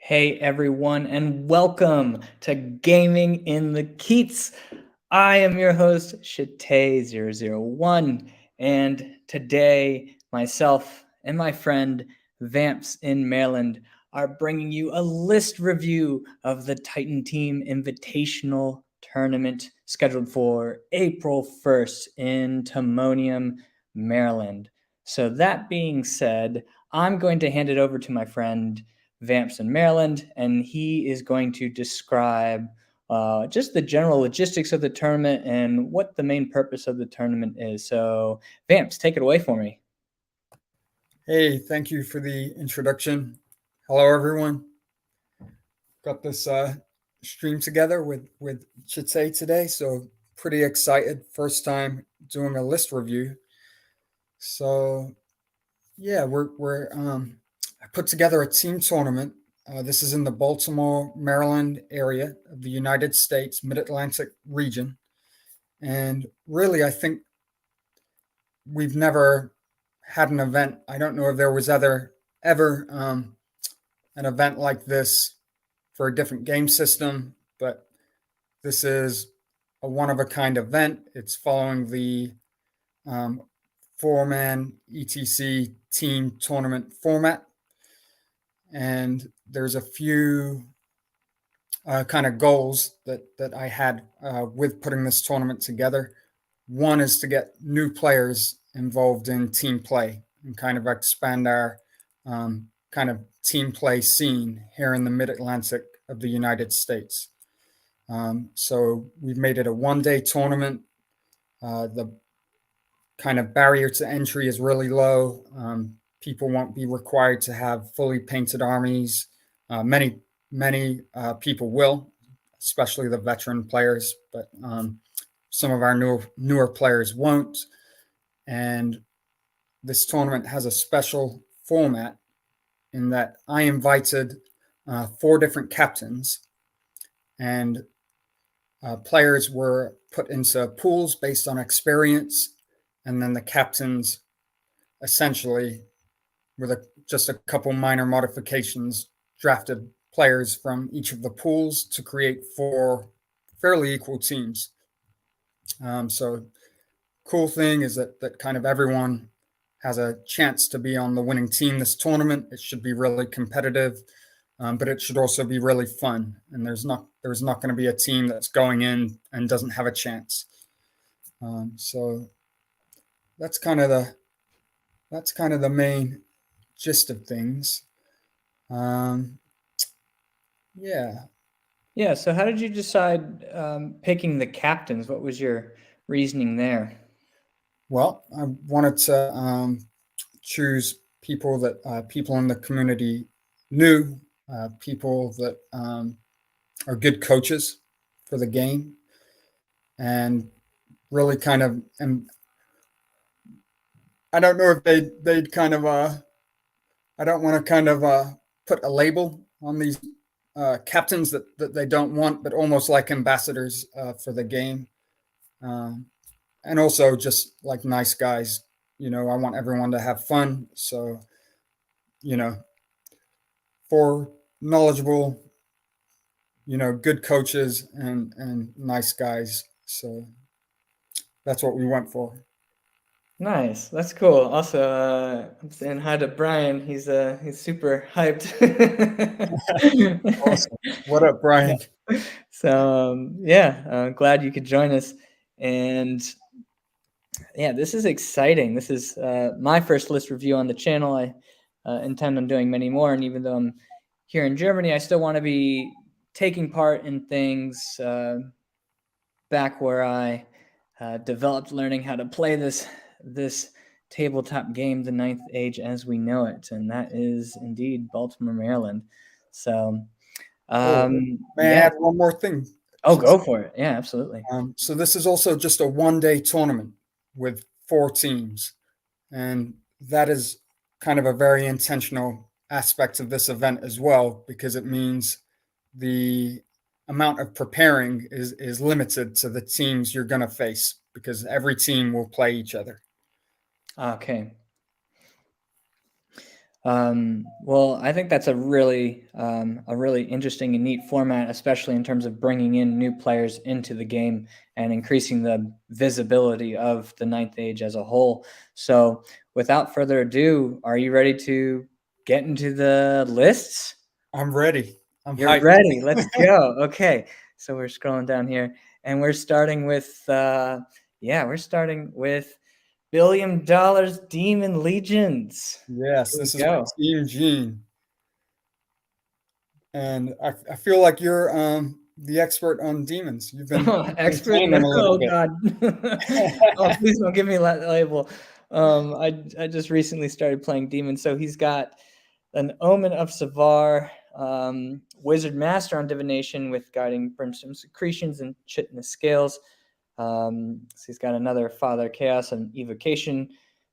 Hey everyone, and welcome to Gaming in the Keats. I am your host, Shite001, and today myself and my friend Vamps in Maryland are bringing you a list review of the Titan Team Invitational Tournament scheduled for April 1st in Timonium, Maryland. So that being said, I'm going to hand it over to my friend Vamps in Maryland, and he is going to describe just the general logistics of the tournament and what the main purpose of the tournament is. So, Vamps, take it away for me. Hey, thank you for the introduction. Hello, everyone. Got this stream together with Chite today, so pretty excited. First time doing a list review. So yeah, we're I put together a team tournament. This is in the Baltimore, Maryland area of the United States, Mid-Atlantic region, and really, I think we've never had an event. I don't know if there was ever an event like this for a different game system, but this is a one of a kind event. It's following the um, 4-man ETC team tournament format. And there's a few kind of goals that I had with putting this tournament together. One is to get new players involved in team play and kind of expand our kind of team play scene here in the Mid-Atlantic of the United States. So we've made it a one-day tournament. The kind of barrier to entry is really low. People won't be required to have fully painted armies. Many people will, especially the veteran players, but some of our newer players won't. And this tournament has a special format in that I invited 4 different captains, and players were put into pools based on experience, and then the captains essentially, with just a couple minor modifications, drafted players from each of the pools to create 4 fairly equal teams. So cool thing is that kind of everyone has a chance to be on the winning team this tournament. It should be really competitive, but it should also be really fun. And there's not going to be a team that's going in and doesn't have a chance. So that's kind of the main gist of things. Um, yeah. Yeah, so how did you decide picking the captains? What was your reasoning there? Well, I wanted to choose people that people in the community knew, people that are good coaches for the game, and really kind of. And I don't know if they'd kind of. I don't want to kind of put a label on these captains that they don't want, but almost like ambassadors for the game. And also just like nice guys. I want everyone to have fun. So, you know, 4 knowledgeable, good coaches and nice guys. So that's what we went for. Nice, that's cool. Also, I'm saying hi to Brian. He's super hyped. Awesome. What up, Brian? So yeah, glad you could join us. And yeah, this is exciting. This is my first list review on the channel. I intend on doing many more, and even though I'm here in Germany, I still want to be taking part in things back where I developed learning how to play this tabletop game, the Ninth Age as we know it, and that is indeed Baltimore, Maryland. So May I yeah. add one more thing? Oh, go for it. Yeah, absolutely. So this is also just a one-day tournament with 4 teams, and that is kind of a very intentional aspect of this event as well, because it means the amount of preparing is limited to the teams you're going to face, because every team will play each other. Okay. Well, I think that's a really interesting and neat format, especially in terms of bringing in new players into the game and increasing the visibility of the Ninth Age as a whole. So, without further ado, are you ready to get into the lists? I'm ready. I'm You're hyped. ready. Let's go. Okay, so we're scrolling down here, and we're starting with we're starting with $1 billion Demon Legions. Yes, Here we this is my go. team, Gene, and I feel like you're the expert on demons. You've been Expert? playing No, them a little oh bit. God. Oh, please don't give me that label. I just recently started playing Demon, so he's got an Omen of Savar, Wizard Master on Divination with Guiding Brimstone Secretions and Chitinous Scales. So he's got another Father Chaos and Evocation,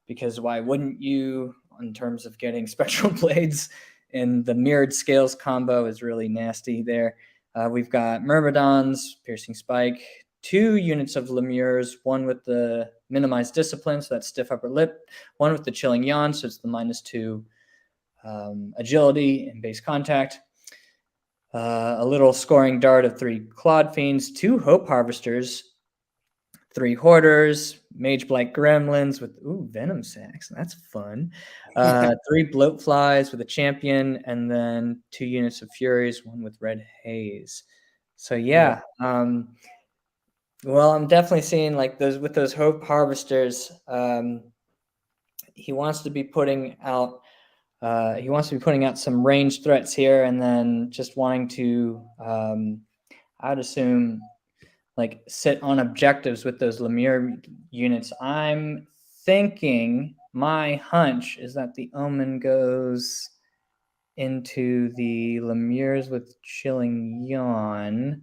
because why wouldn't you, in terms of getting Spectral Blades? And the Mirrored Scales combo is really nasty there. We've got Myrmidons, Piercing Spike, 2 units of Lemures, one with the Minimized Discipline, so that's Stiff Upper Lip, one with the Chilling Yawn, so it's the -2 agility and base contact. A little scoring dart of 3 Clawed Fiends, 2 Hope Harvesters, 3 Hoarders, Mage Blight Gremlins with Venom Sacs. That's fun. 3 Bloatflies with a Champion, and then 2 units of Furies, one with Red Haze. So Yeah. well, I'm definitely seeing like those Hope Harvesters. He wants to be putting out. He wants to be putting out some ranged threats here, and then just wanting to, I'd assume, like sit on objectives with those Lemure units. I'm thinking my hunch is that the Omen goes into the Lemures with Chilling Yawn.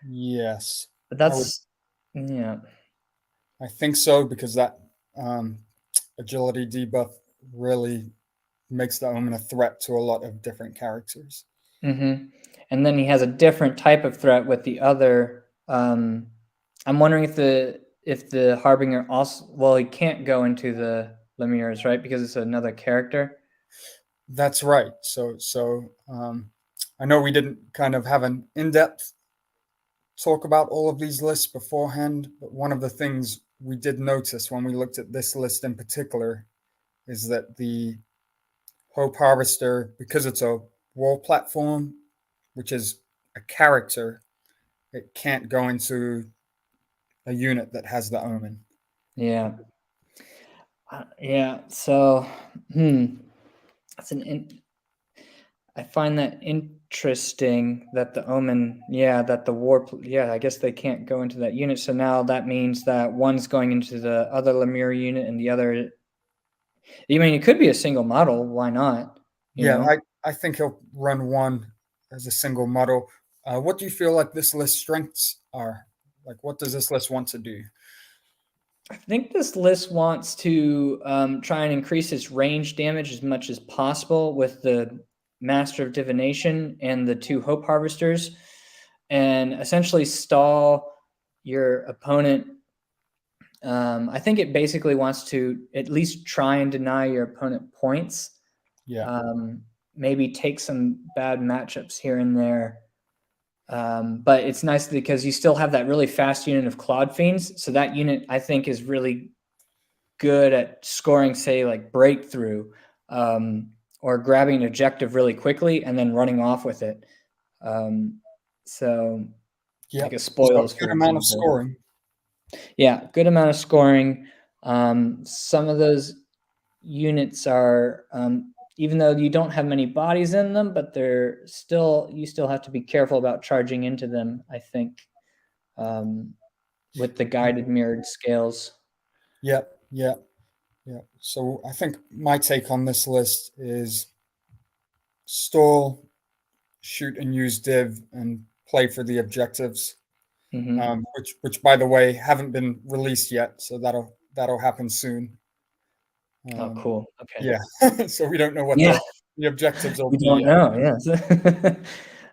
Yes, But I would. yeah. I think so because that agility debuff really makes the Omen a threat to a lot of different characters. Mm-hmm. And then he has a different type of threat with the other. I'm wondering if the Harbinger also. Well, he can't go into the Lemures, right? Because it's another character. That's right. I know we didn't kind of have an in-depth talk about all of these lists beforehand, but one of the things we did notice when we looked at this list in particular is that the Hope Harvester, because it's a wall platform, which is a character, it can't go into a unit that has the Omen. Yeah. Yeah. So, that's I find that interesting that the Omen, that the Warp, I guess they can't go into that unit. So now that means that one's going into the other Lemure unit and the other. I mean, it could be a single model. Why not? Yeah, I think he'll run one as a single model. What do you feel like this list strengths are? Like, what does this list want to do? I think this list wants to try and increase its range damage as much as possible with the Master of Divination and the 2 Hope Harvesters, and essentially stall your opponent. I think it basically wants to at least try and deny your opponent points. Yeah. Maybe take some bad matchups here and there. But it's nice because you still have that really fast unit of Clawed Fiends. So that unit, I think, is really good at scoring, say, like Breakthrough, or grabbing an objective really quickly and then running off with it. So, like a So Spoils, good for amount of example. scoring. Yeah, good amount of scoring. Some of those units are, even though you don't have many bodies in them, but you still have to be careful about charging into them, I think, with the guided mirrored scales. Yeah, yeah, yeah. So I think my take on this list is stall, shoot and use div, and play for the objectives. Mm-hmm. Which by the way haven't been released yet, so that'll happen soon. Oh, cool. Okay. Yeah, so we don't know what Yeah, the objectives will we be don't yet. know. Yes.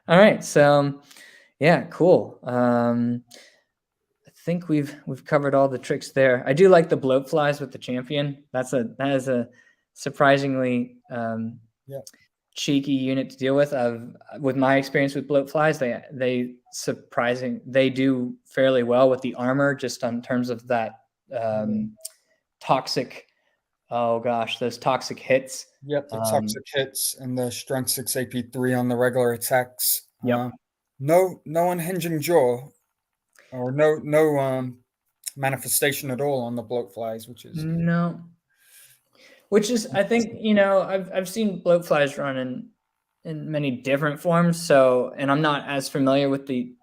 All right. So, yeah, cool. I think we've covered all the tricks there. I do like the bloat flies with the champion. That is a surprisingly Yeah. cheeky unit to deal with. With my experience with bloat flies, they do fairly well with the armor, just in terms of that toxic. Oh gosh, those toxic hits. Yep, the toxic hits and the strength 6 AP3 on the regular attacks. Yep. No unhinging jaw, or no manifestation at all on the bloat flies, which is No. Which is, I think, I've seen bloat flies run in many different forms. So, and I'm not as familiar with the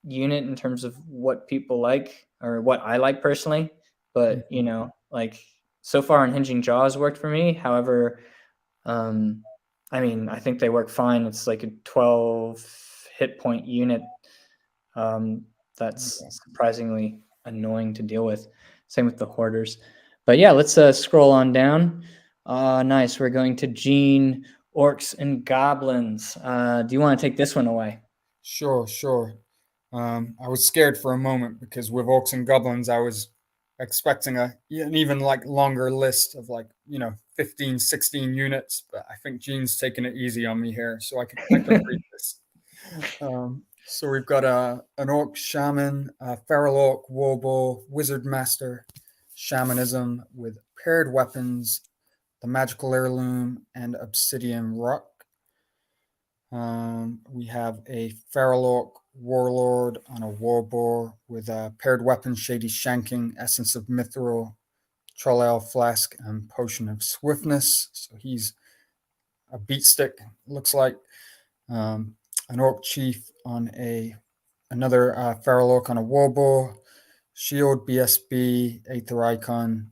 unit in terms of what people like or what I like personally. But like so far, unhinging jaws worked for me. However, I mean, I think they work fine. It's like a 12 hit point unit. That's surprisingly annoying to deal with. Same with the hoarders. But yeah, let's scroll on down. Nice. We're going to Gene, Orcs, and Goblins. Do you want to take this one away? Sure. I was scared for a moment because with Orcs and Goblins, I was expecting an even like longer list of 15, 16 units, but I think Gene's taking it easy on me here, so I can read this. So we've got an Orc Shaman, a Feral Orc Warboar, Wizard Master, Shamanism with paired weapons, the Magical Heirloom, and Obsidian Rock. We have a Feral Orc Warlord on a Warboar with paired weapons, Shady Shanking, Essence of Mithril, Troll Ale Flask, and Potion of Swiftness. So he's a beat stick, looks like. An Orc Chief on another Feral Orc on a Warboar, Shield, BSB, Aether Icon,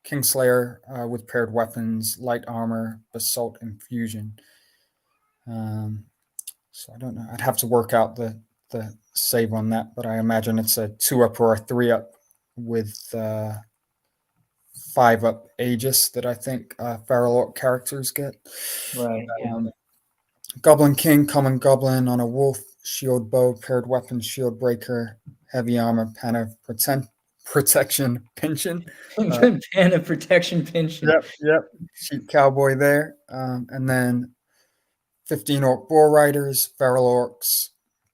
Kingslayer with paired weapons, Light Armor, Basalt Infusion. So I don't know. I'd have to work out the save on that, but I imagine it's a 2-up or a 3-up with 5-up Aegis that I think Feral Orc characters get. Right. Yeah. Goblin King, Common Goblin on a Wolf, Shield Bow, paired weapons, Shield Breaker, Heavy Armor, Pana Protection, Pension. Pana Protection Pension. Yep. Sheep Cowboy there. And then 15 Orc Boar Riders, Feral Orcs,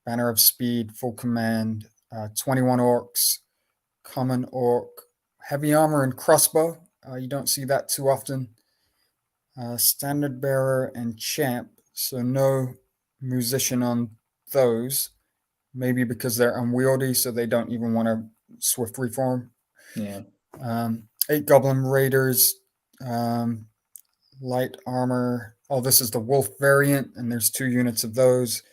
Banner of Speed, Full Command, 21 Orcs, Common Orc, Heavy Armor and Crossbow. You don't see that too often. Standard Bearer and Champ. So no Musician on those. Maybe because they're unwieldy, so they don't even want to Swift Reform. Yeah. 8 Goblin Raiders, Light Armor. Oh, this is the Wolf variant, and there's 2 units of those.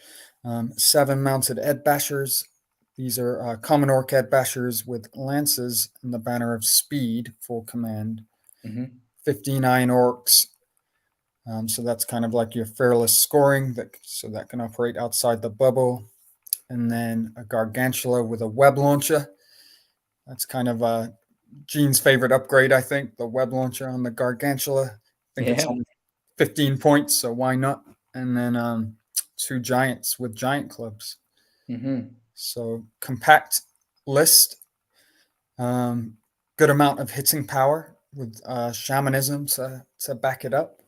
7 Mounted Ed Bashers. These are Common Orc Ed Bashers with Lances and the Banner of Speed, Full Command. 15 Iron Orcs. So that's kind of like your fearless scoring, so that can operate outside the bubble. And then a Gargantula with a web launcher. That's kind of Gene's favorite upgrade, I think, the web launcher on the Gargantula. I think it's only 15 points, so why not? And then 2 Giants with Giant Clubs. So compact list. Good amount of hitting power with Shamanism to back it up.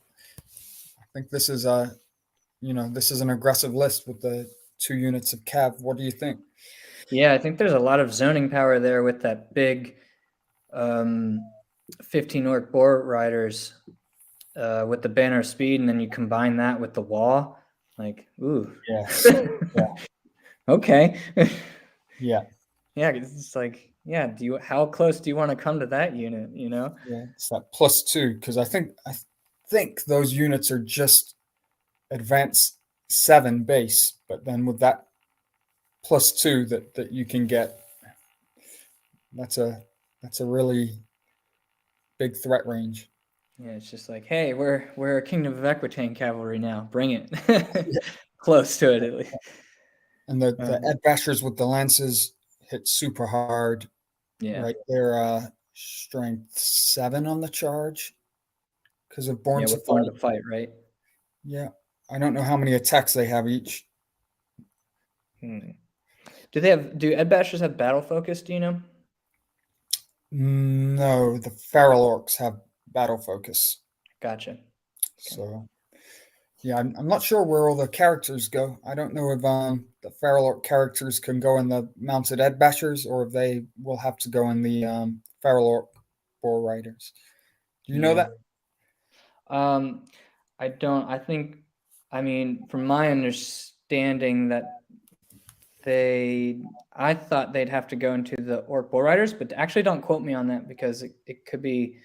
I think this is this is an aggressive list with the 2 units of Cav. What do you think? Yeah, I think there's a lot of zoning power there with that big 15 Orc Boar Riders with the Banner of Speed, and then you combine that with the wall. Like, ooh. Yes. Yeah. Okay. Yeah. Yeah, it's like, yeah, how close do you want to come to that unit, Yeah, it's that +2, because I think those units are just advanced 7 base, but then with that +2 that you can get, that's a really big threat range. Yeah, it's just like, hey, we're a Kingdom of Equitane cavalry now. Bring it. Close to it, at least. And the Ed Bashers with the lances hit super hard. Yeah. Right, they're strength 7 on the charge because of Born to Born to Fight, right? Yeah, I don't know how many attacks they have each. Do Ed Bashers have battle focus? Do you know? No, the Feral Orcs have battle focus. Gotcha. Okay. So Yeah, I'm not sure where all the characters go. I don't know if the Feral Orc characters can go in the Mounted Ed Bashers or if they will have to go in the Feral Orc Boar Riders. Do you know Yeah. that? I don't. I think. I mean, from my understanding, that I thought they'd have to go into the Orc Bull Riders, but actually don't quote me on that because it could be,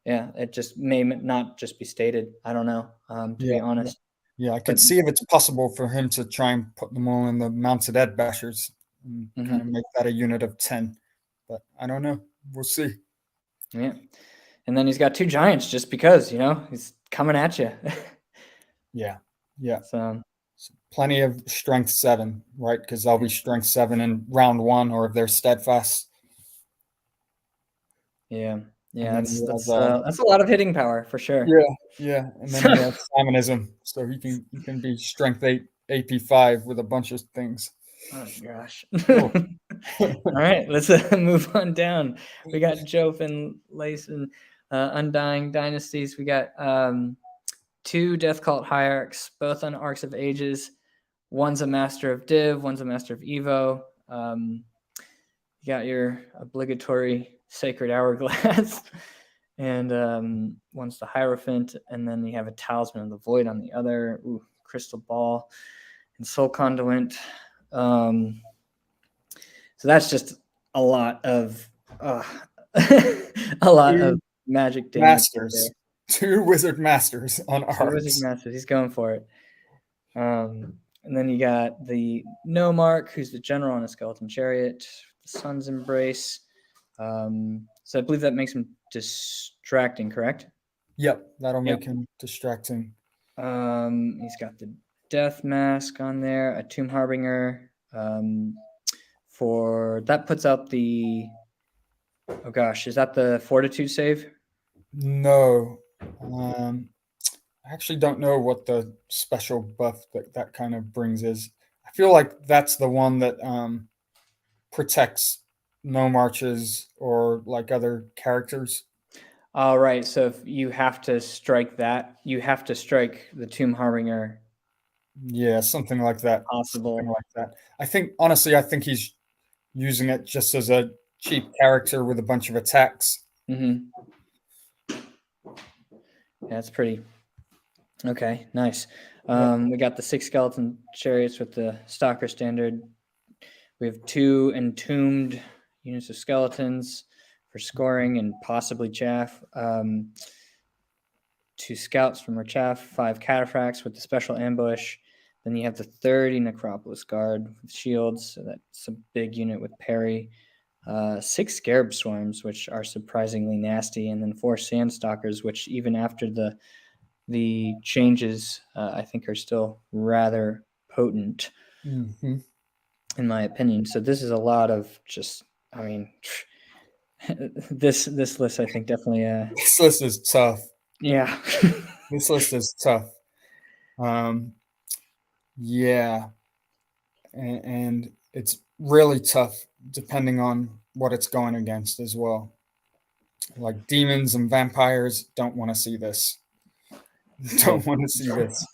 yeah, it just may not just be stated. I don't know, to Yeah, be yeah, honest. yeah. I But could see if it's possible for him to try and put them all in the Mounted Ed Bashers and kind of mhm, make that a unit of 10. But I don't know. We'll see. yeah, and then he's got two giants just because he's coming at you. Yeah, yeah. So So plenty of strength 7, right? Because they'll be strength 7 in round 1, or if they're steadfast. yeah, And yeah, then that's he has that's uh, that's a lot of hitting power for sure. yeah, yeah. And then he has Samanism, so he can be strength 8, AP5 with a bunch of things. Oh gosh. Oh. All right, let's move on down. We got Jove and Lace and Undying Dynasties. We got two Death Cult hierarchs, both on Arcs of Ages. One's a Master of Div, one's a Master of Evo. You got your obligatory Sacred Hourglass, and one's the Hierophant, and then you have a Talisman of the Void on the other. Ooh, Crystal Ball and Soul Conduit. So that's just a lot of uh, a lot of Two magic damage right there. masters, two wizard masters on Two Wizard arcs. Masters. He's going for it. And then you got the Nomarch, who's the general on a skeleton chariot. The Sun's Embrace. So I believe that makes him distracting, correct? Yep, that'll Yep. make him distracting. He's got the Death Mask on there, a Tomb Harbinger. For that puts out the oh gosh, is that the Fortitude save? No, I actually don't know what the special buff that kind of brings is. I feel like that's the one that protects no marches or like other characters. All right, so if you have to strike that, you have to strike the Tomb Harbinger Yeah, something like that. Something possible. like that. I think honestly, I think he's using it just as a cheap character with a bunch of attacks. Mm-hmm. That's pretty okay. Nice. Yep. We got the 6 skeleton chariots with the Stalker standard. We have 2 entombed units of skeletons for scoring and possibly chaff. 2 scouts from Rachaf, 5 cataphracts with the special ambush. Then you have the 30 Necropolis Guard with shields, so that's a big unit with parry. 6 Scarab Swarms, which are surprisingly nasty, and then 4 Sandstalkers, which even after the changes, I think are still rather potent, Mm-hmm. in my opinion. So this is a lot of just, I mean, this list, I think, definitely, This list is tough. yeah. This list is tough. Um, yeah, and it's really tough depending on what it's going against as well. Like demons and vampires don't want to see this. Don't want to see this.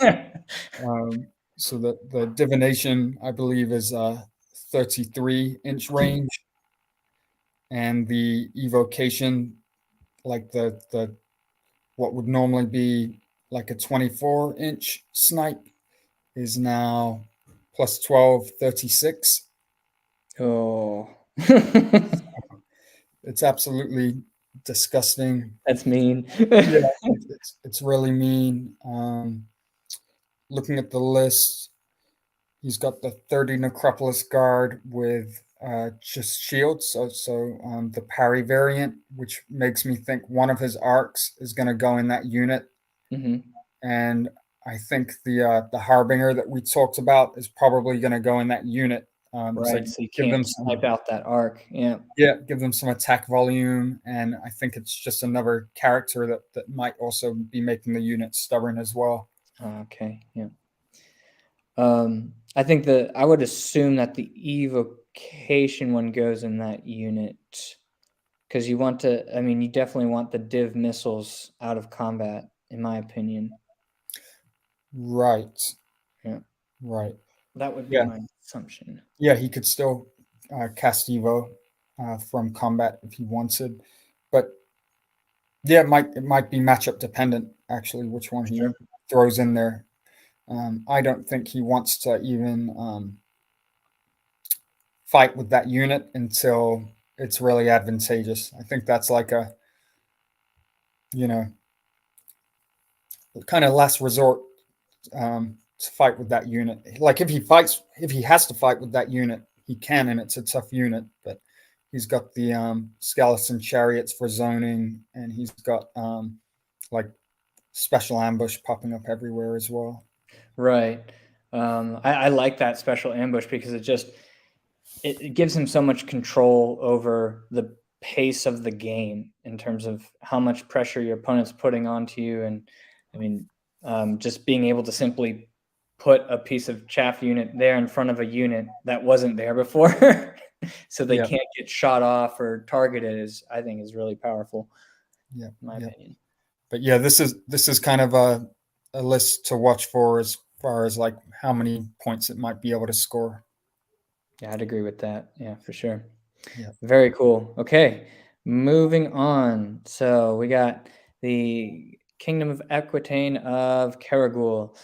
Um, so the divination, I believe, is 33-inch range, and the evocation, like the what would normally be like a 24-inch snipe, is now plus 12, 36. Oh, It's absolutely disgusting. that's mean. Yeah, it's really mean. Looking at the list, he's got the 30 Necropolis Guard with just shields, so the parry variant, which makes me think one of his arcs is going to go in that unit, Mm-hmm. and I think the Harbinger that we talked about is probably going to go in that unit. So Right, so you give them can't snipe out that arc. Yeah. give them some attack volume, and I think it's just another character that might also be making the unit stubborn as well. Okay. Yeah. I think I would assume that the evocation one goes in that unit because you want to. I mean, you definitely want the div missiles out of combat, in my opinion. Right. Yeah, Right. that would be Yeah. my assumption. Yeah. He could still cast Evo from combat if he wanted, but yeah, it might be matchup dependent actually, which one he Sure. throws in there. I don't think he wants to even fight with that unit until it's really advantageous. I think that's like a, you know, kind of last resort to fight with that unit. Like if he has to fight with that unit, he can, and it's a tough unit. But he's got the skeleton chariots for zoning, and he's got like special ambush popping up everywhere as well. Right. I like that special ambush because it gives him so much control over the pace of the game in terms of how much pressure your opponent's putting onto you. And I mean, just being able to simply put a piece of chaff unit there in front of a unit that wasn't there before so they Yeah, can't get shot off or targeted I think is really powerful, yeah, in my yeah. opinion. But yeah, this is kind of a list to watch for as far as like how many points it might be able to score. Yeah, I'd agree with that. Yeah, for sure. Yeah. Very cool. Okay, moving on. So we got the Kingdom of Equitane of Karagul.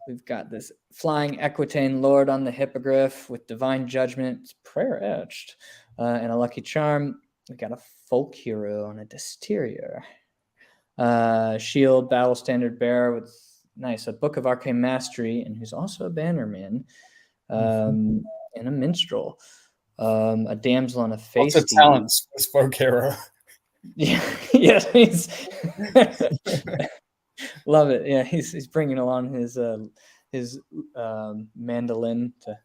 We've got this flying Equitane Lord on the Hippogriff with Divine Judgment, Prayer Etched, and a Lucky Charm. We got a Folk Hero on a Dysterior. Shield, Battle Standard Bearer with a Book of Arcane Mastery, and who's also a Bannerman, Mhm. and a Minstrel. A damsel on a Lots face of steed. talents, this folk hero. Yeah, yeah, he's love it. Yeah, he's bringing along his mandolin to,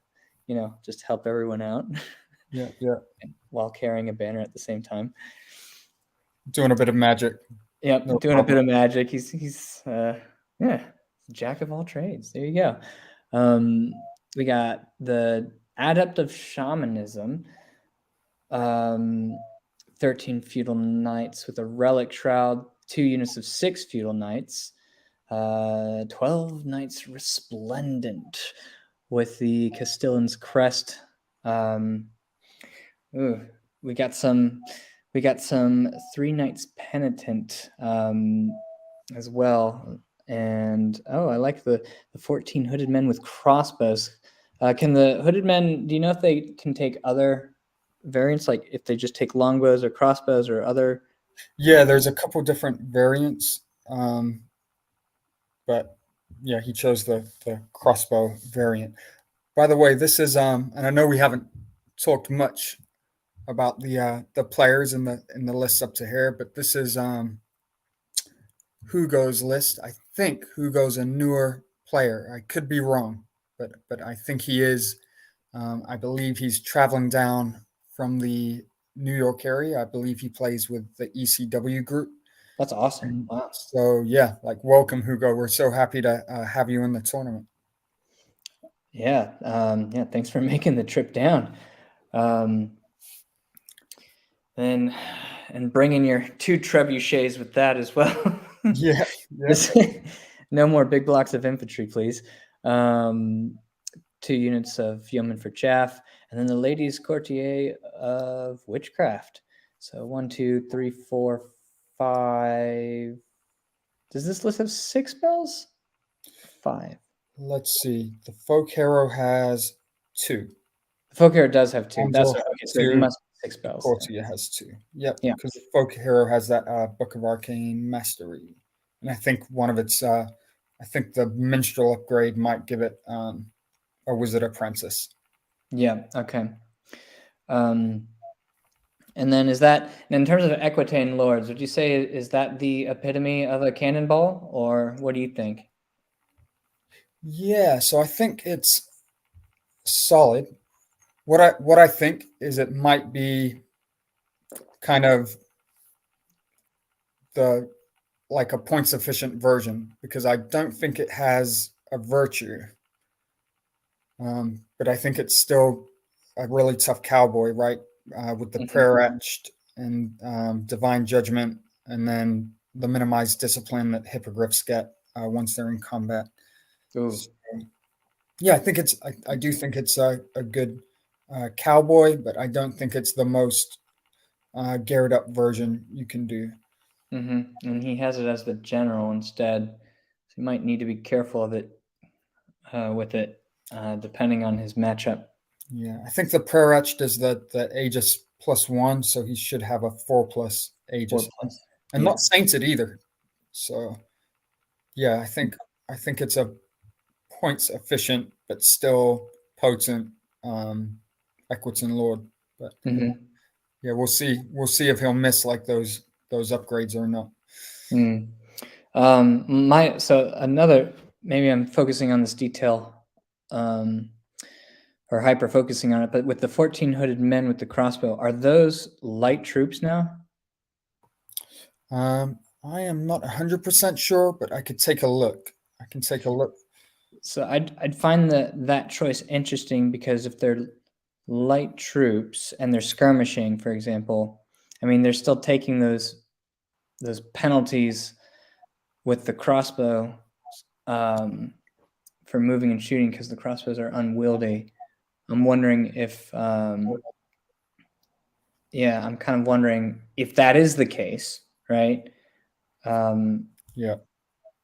just help everyone out Yeah, yeah. while carrying a banner at the same time. Doing a bit of magic. No Yep, doing a bit problem. of magic. He's yeah, jack of all trades. There you go. We got the Adept of Shamanism. 13 feudal knights with a relic shroud, 2 units of 6 feudal knights, 12 knights resplendent with the Castellan's crest. Ooh, we got some 3 knights penitent as well. And I like the 14 hooded men with crossbows. Can the hooded men, do you know if they can take other variants, like if they just take longbows or crossbows or other? Yeah, there's a couple different variants, um, but yeah, he chose the crossbow variant. By the way, this is and I know we haven't talked much about the players in the lists up to here, but this is Hugo's list. I think Hugo's a newer player. I could be wrong, but I think he is. I believe he's traveling down from the New York area. I believe he plays with the ECW group. That's awesome. And Wow. so, yeah, like welcome, Hugo. We're so happy to have you in the tournament. Yeah. Yeah. Thanks for making the trip down. Um, and bringing your 2 trebuchets with that as well. Yeah, yeah. This, no more big blocks of infantry, please. 2 units of yeomen for chaff, and then the ladies' courtier of witchcraft. So 1, 2, 3, 4, 5. Does this list have 6 spells? 5. Let's see. The folk hero has 2. The folk hero does have 2. That's Angel okay. has So it 2. must be 6 The spells then. courtier has 2. Yep, Yeah. because the folk hero has that Book of Arcane Mastery, and I think one of its. I think the minstrel upgrade might give it a wizard apprentice. Yeah. Okay. And then is that, in terms of Equitane Lords, would you say is that the epitome of a cannonball, or what do you think? Yeah, so I think it's solid. What I think is it might be kind of the like a points efficient version because I don't think it has a virtue, but I think it's still a really tough cowboy, right? With the Mhm. prayer etched and divine judgment, and then the minimized discipline that hippogriffs get. once they're in combat. Ooh. So, yeah, I do think it's a good cowboy, but I don't think it's the most geared up version you can do. And he has it as the general instead, so you might need to be careful of it with it, depending on his matchup. Yeah, I think the Praratch does the Aegis +1, so he should have a 4+ Aegis, 4+. and Yeah. not Sainted either. So yeah, I think it's a points efficient but still potent Equitan Lord. But yeah, we'll see. We'll see if he'll miss like those upgrades or not. So another, maybe I'm focusing on this detail, or hyper focusing on it, but with the 14 hooded men with the crossbow, are those light troops now? I am not 100% sure, but I could take a look. I can take a look. So I'd find that choice interesting, because if they're light troops and they're skirmishing, for example, I mean, they're still taking those penalties with the crossbow for moving and shooting, because the crossbows are unwieldy. I'm wondering if, yeah, I'm kind of wondering if that is the case, right? Yeah.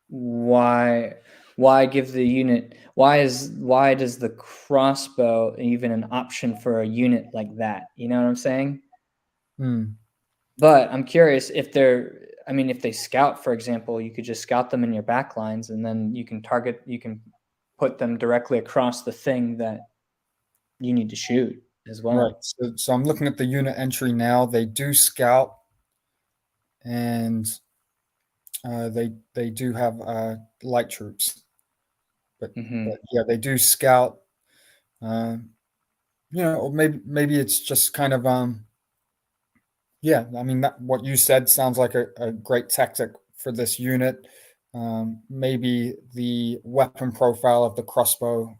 Why give the unit? Why does the crossbow even an option for a unit like that? You know what I'm saying? But I'm curious if if they scout, for example, you could just scout them in your back lines, and then you can put them directly across the thing that you need to shoot as well. Right. So I'm looking at the unit entry now. They do scout, and they do have light troops, but yeah, they do scout. Or maybe it's just kind of yeah. I mean, what you said sounds like a great tactic for this unit. Maybe the weapon profile of the crossbow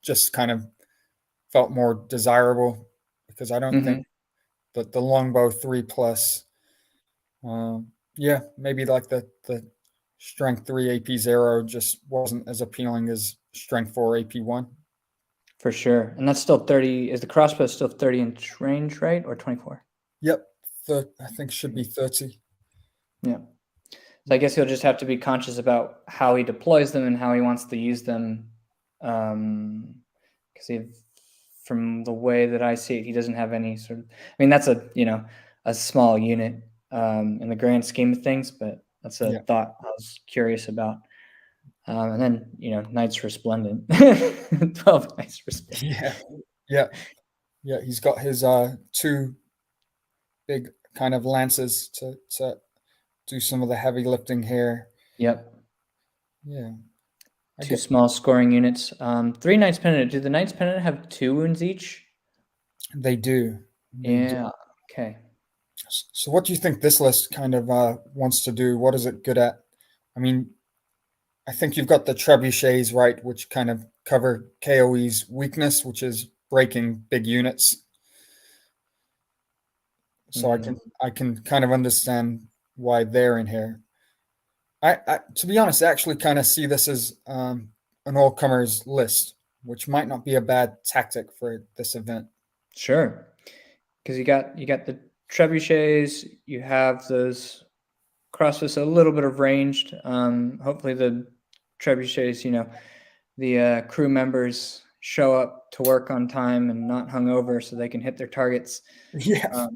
just kind of felt more desirable, because I don't think that the longbow 3+, yeah, maybe like the strength 3 AP0 just wasn't as appealing as strength 4 AP1. For sure. And that's still 30. Is the crossbow still 30-inch range, right? Or 24? Yep. I think should be 30. Yeah. So I guess he'll just have to be conscious about how he deploys them and how he wants to use them. Because from the way that I see it, he doesn't have any sort of, I mean, that's a small unit in the grand scheme of things, but that's a thought I was curious about. And then, Knights Resplendent. 12 Knights Resplendent. Yeah. He's got his 2 big kind of lances to do some of the heavy lifting here. Yep. Yeah. 2 small scoring units. 3 Knights Penitent. Do the Knights Penitent have 2 wounds each? They do. Yeah. Okay. So what do you think this list kind of wants to do? What is it good at? I mean, I think you've got the trebuchets, right, which kind of cover KOE's weakness, which is breaking big units. So I can kind of understand why they're in here. I to be honest, I actually kind of see this as an all-comers list, which might not be a bad tactic for this event. Sure, because you got the trebuchets, you have those crossbows, a little bit of ranged. Hopefully the trebuchets, the crew members show up to work on time and not hungover, so they can hit their targets. Yeah.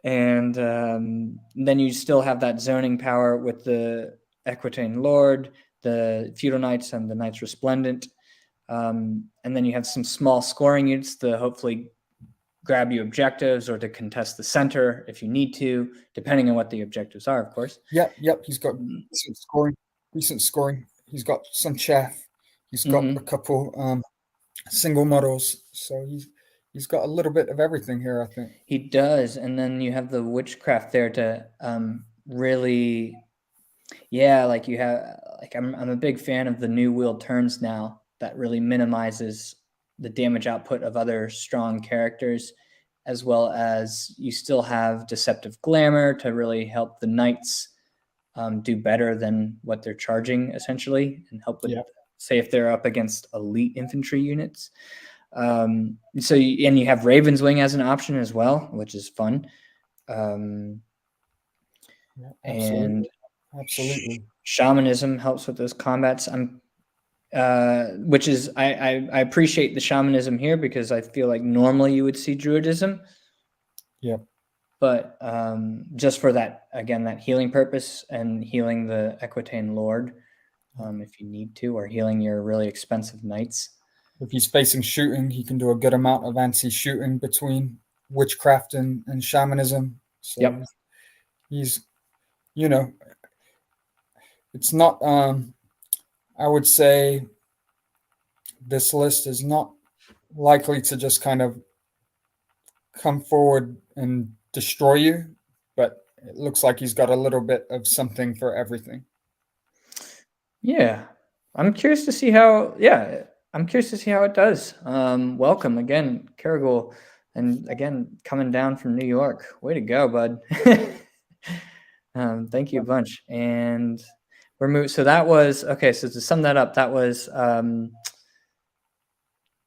And then you still have that zoning power with the Equitan Lord, the Feudal Knights, and the Knights Resplendent. And then you have some small scoring units to hopefully grab you objectives or to contest the center if you need to, depending on what the objectives are, of course. Yep. He's got recent scoring. He's got some chaff. He's got a couple single models. So he's got a little bit of everything here, I think. He does. And then you have the witchcraft there to really, like you have, like I'm a big fan of the new wheel turns now that really minimizes the damage output of other strong characters, as well as you still have deceptive glamour to really help the knights do better than what they're charging essentially, and help with, Yeah. say, if they're up against elite infantry units. And you have Raven's Wing as an option as well, which is fun. Yeah, And absolutely. shamanism helps with those combats. Which is I appreciate the shamanism here, because I feel like normally you would see druidism. Yeah. But just for that, again, that healing purpose and healing the Equitane Lord, if you need to, or healing your really expensive knights. If he's facing shooting, he can do a good amount of anti-shooting between witchcraft and shamanism. So Yep. he's, it's not, I would say this list is not likely to just kind of come forward and destroy you, but it looks like he's got a little bit of something for everything. Yeah. I'm curious to see how it does. Welcome again, Caragul, and again, coming down from New York. Way to go, bud. Thank you a bunch. And we're moving. So that was, okay, so to sum that up, that was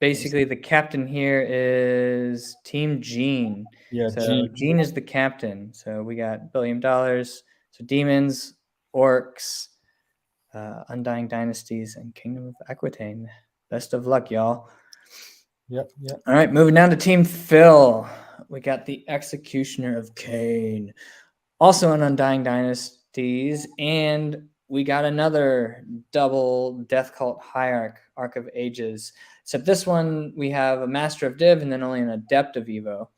basically the captain here is Team Gene. Yeah, So Gene is the captain. So we got $1 billion. So demons, orcs, Undying Dynasties, and Kingdom of Aquitaine. Best of luck, y'all. Yep. All right, moving down to Team Phil. We got the Executioner of Cain, also an Undying Dynasties, and we got another double Death Cult Hierarch, Arc of Ages. Except this one, we have a Master of Div and then only an Adept of Evo.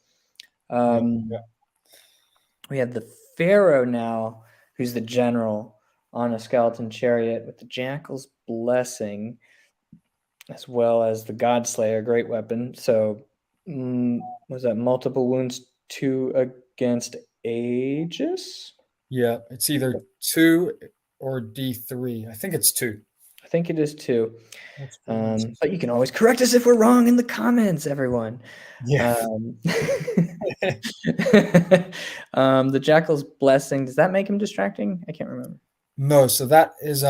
We have the Pharaoh now, who's the general on a skeleton chariot with the Jackal's Blessing, as well as the Godslayer, great weapon. So, was that multiple wounds 2 against Aegis? Yeah, it's either 2 or D3. I think it's 2. I think it is 2. But you can always correct us if we're wrong in the comments, everyone. Yeah. The Jackal's Blessing, does that make him distracting? I can't remember. No, so that is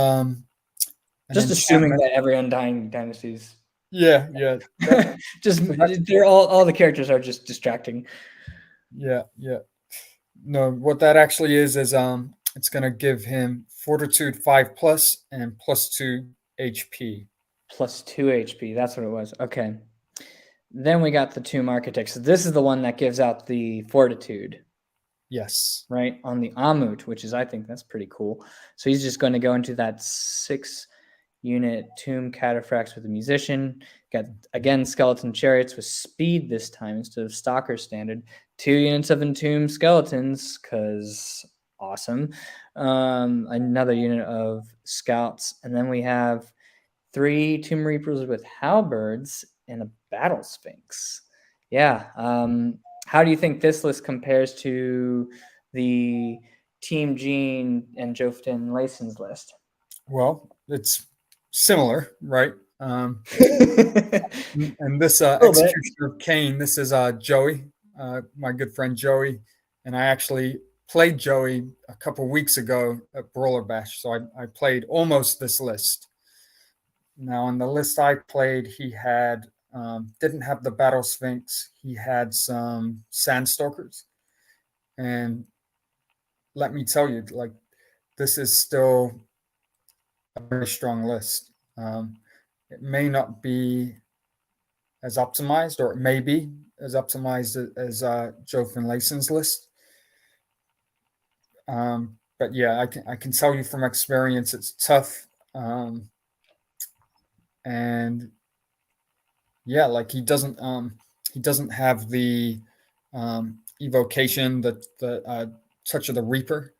just assuming that every Undying Dynasties. Yeah. Just they're all the characters are just distracting. Yeah. No, what that actually is it's gonna give him Fortitude 5+ and +2 HP. +2 HP. That's what it was. Okay. Then we got the Tomb Architects. So this is the one that gives out the Fortitude. Yes. Right, on the Amut, which is, I think that's pretty cool. So he's just going to go into that 6-unit Tomb Cataphracts with a Musician. Got, again, Skeleton Chariots with speed this time instead of Stalker standard. 2 units of Entombed Skeletons, because awesome. Another unit of Scouts. And then we have 3 Tomb Reapers with Halberds and a Battle Sphinx. Yeah. How do you think this list compares to the Team Gene and Joftin Layson's list? Well, it's similar, right? And this Executioner of Cain, this is Joey, my good friend Joey, and I actually played Joey a couple weeks ago at Brawler Bash, so I played almost this list. Now, on the list I played, he had didn't have the Battle Sphinx. He had some Sandstalkers, and let me tell you, like, this is still a very strong list. It may not be as optimized, or it may be as optimized as Joe Finlayson's list. But yeah, I can tell you from experience, it's tough. And yeah, like he doesn't have the evocation, the Touch of the Reaper,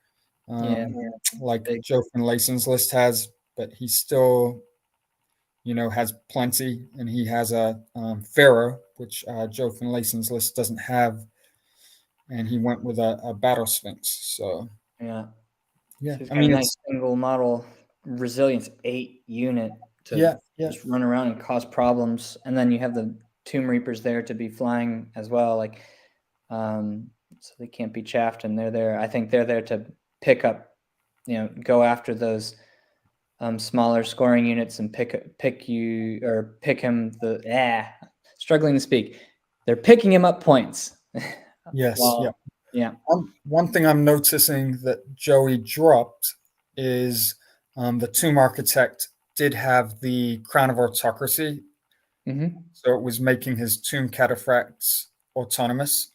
like Joe Finlayson's list has, but he still, has plenty, and he has a Pharaoh, which Joe Finlayson's list doesn't have, and he went with a Battle Sphinx. So yeah, so I mean, nice single model resilience 8 unit to just run around and cause problems, and then you have the Tomb Reapers there to be flying as well, like so they can't be chaffed, and they're there. I think they're there to pick up, go after those smaller scoring units and pick him struggling to speak. They're picking him up points. Yes. Yeah. One thing I'm noticing that Joey dropped is the Tomb Architect did have the Crown of Autocracy, so it was making his Tomb Cataphracts autonomous,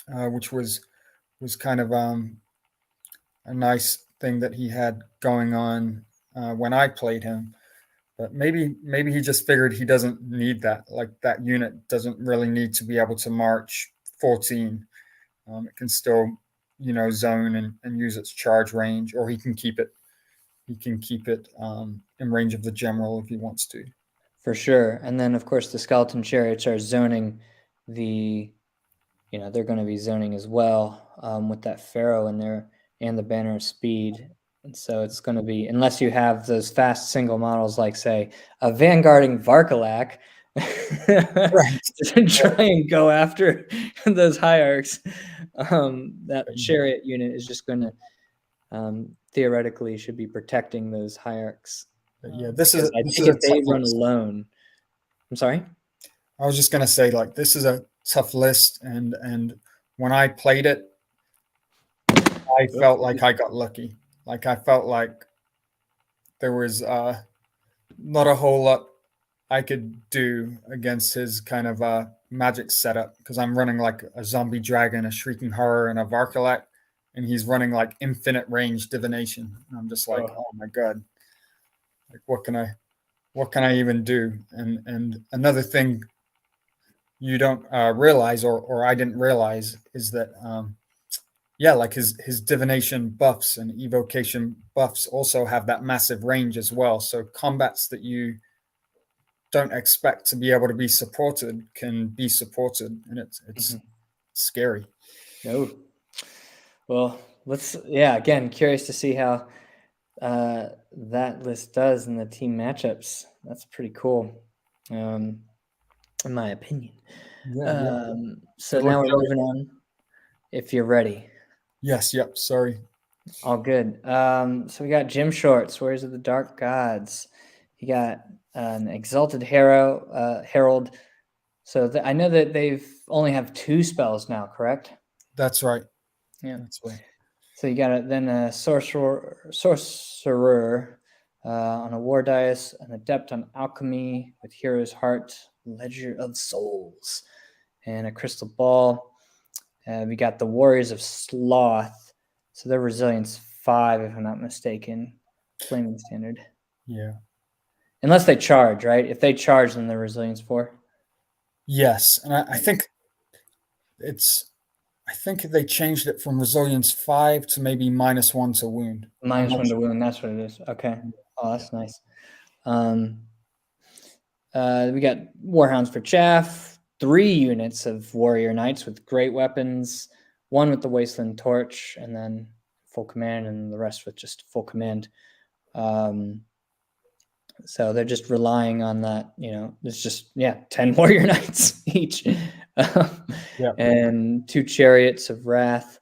which was kind of a nice thing that he had going on when I played him. But maybe he just figured he doesn't need that. Like that unit doesn't really need to be able to march 14. It can still, zone and use its charge range, or he can keep it. He can keep it in range of the general if he wants to. For sure. And then, of course, the skeleton chariots are zoning they're going to be zoning as well with that pharaoh in there and the banner of speed. And so it's going to be, unless you have those fast single models like, say, a vanguarding Varkalak, Right. to try and go after those hierarchs, that chariot unit is just going to theoretically should be protecting those hierarchs. Yeah, this is if they run alone. I'm sorry? I was just going to say, like, this is a tough list, and when I played it, I felt like I got lucky. Like, I felt like there was not a whole lot I could do against his kind of magic setup, because I'm running like a zombie dragon, a shrieking horror, and a Varkalak, and he's running like infinite range divination. And I'm just like, oh my god, like what can I even do? And another thing you don't realize, or I didn't realize, is that like his divination buffs and evocation buffs also have that massive range as well. So combats that you don't expect to be able to be supported can be supported, and it's scary. No. Well, again, curious to see how that list does in the team matchups. That's pretty cool, in my opinion. So now we're moving on. If you're ready. Yes. Yep. Sorry. All good. So we got Jim Shorts, Warriors of the Dark Gods. You got an Exalted Herald. So I know that they've only have 2 spells now, correct? That's right. Yeah. That's right. So you got a sorcerer on a war dice, an adept on alchemy with Hero's Heart, Ledger of Souls, and a crystal ball. We got the Warriors of Sloth. So they're resilience 5, if I'm not mistaken. Flaming standard. Yeah. Unless they charge, right? If they charge, then they're resilience 4. Yes, and I think they changed it from resilience 5 to maybe -1 to wound. -1 to wound. That's what it is. Okay. Oh, that's nice. We got Warhounds for Chaff, 3 units of Warrior Knights with great weapons, 1 with the Wasteland Torch, and then full command, and the rest with just full command. So they're just relying on that, it's just 10 Warrior Knights each, and 2 Chariots of Wrath,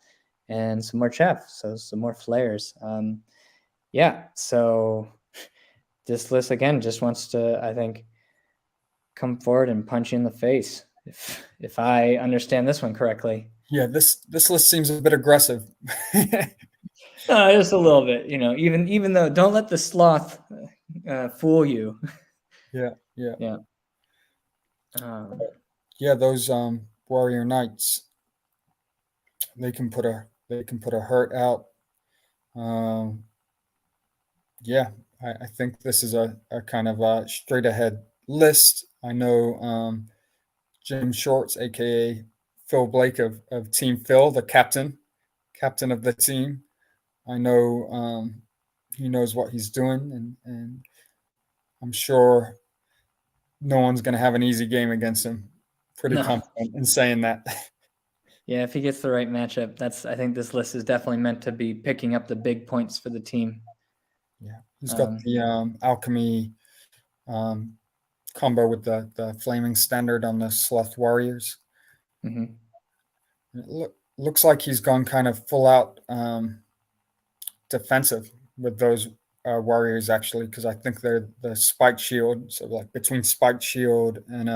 and some more Chaff, so some more Flares. So this list again just wants to, I think, come forward and punch you in the face, if I understand this one correctly. Yeah, this list seems a bit aggressive. Just a little bit, even though, don't let the sloth fool you. Yeah. Those Warrior Knights, they can put a hurt out. I think this is a kind of a straight ahead list. I know Jim Shorts, aka Phil Blake of Team Phil, the captain of the team. I know he knows what he's doing, and I'm sure no one's going to have an easy game against him. Pretty confident in saying that. Yeah, if he gets the right matchup, I think this list is definitely meant to be picking up the big points for the team. Yeah, he's got the alchemy combo with the flaming standard on the Sloth Warriors. It looks like he's gone kind of full out defensive with those warriors actually, because I think they're the spike shield, so like between spike shield and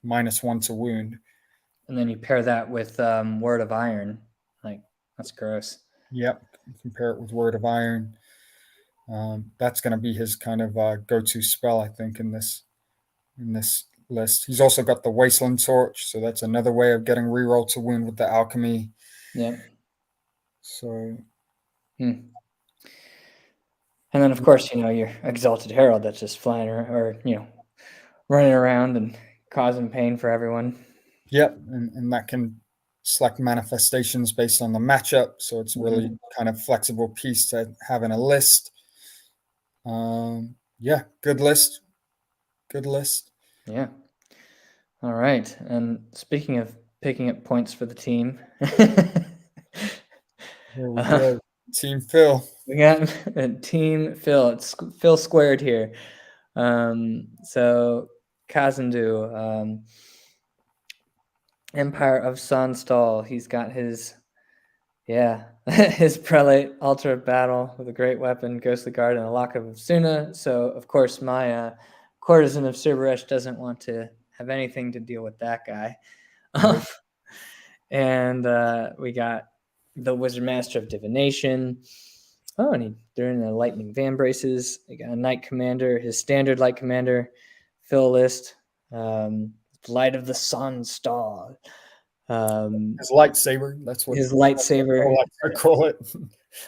-1 to wound. And then you pair that with Word of Iron. Like, that's gross. Yep, compare it with Word of Iron. That's going to be his kind of go-to spell, I think, in this list. He's also got the Wasteland Torch, so that's another way of getting reroll to wound with the alchemy. Yep. So, and then of course, your Exalted Herald that's just flying or running around and causing pain for everyone. yep, and that can select manifestations based on the matchup, so it's really kind of flexible piece to have in a list. Yeah, good list. Yeah. All right. And speaking of picking up points for the team, Here we go. Team Phil. we got Team Phil. It's Phil squared here. So Kazandu, Empire of Sunstal. He's got his his prelate, altar of battle with a great weapon, ghostly guard, and a lock of Suna. So of course my courtesan of Cerberus doesn't want to have anything to deal with that guy. Nope. And we got the Wizard Master of Divination. Oh, and they're in the Lightning Van Braces. We got a Knight Commander, his standard Light Commander, Phil list. Light of the Sun Star. His lightsaber. That's what his lightsaber. I call it.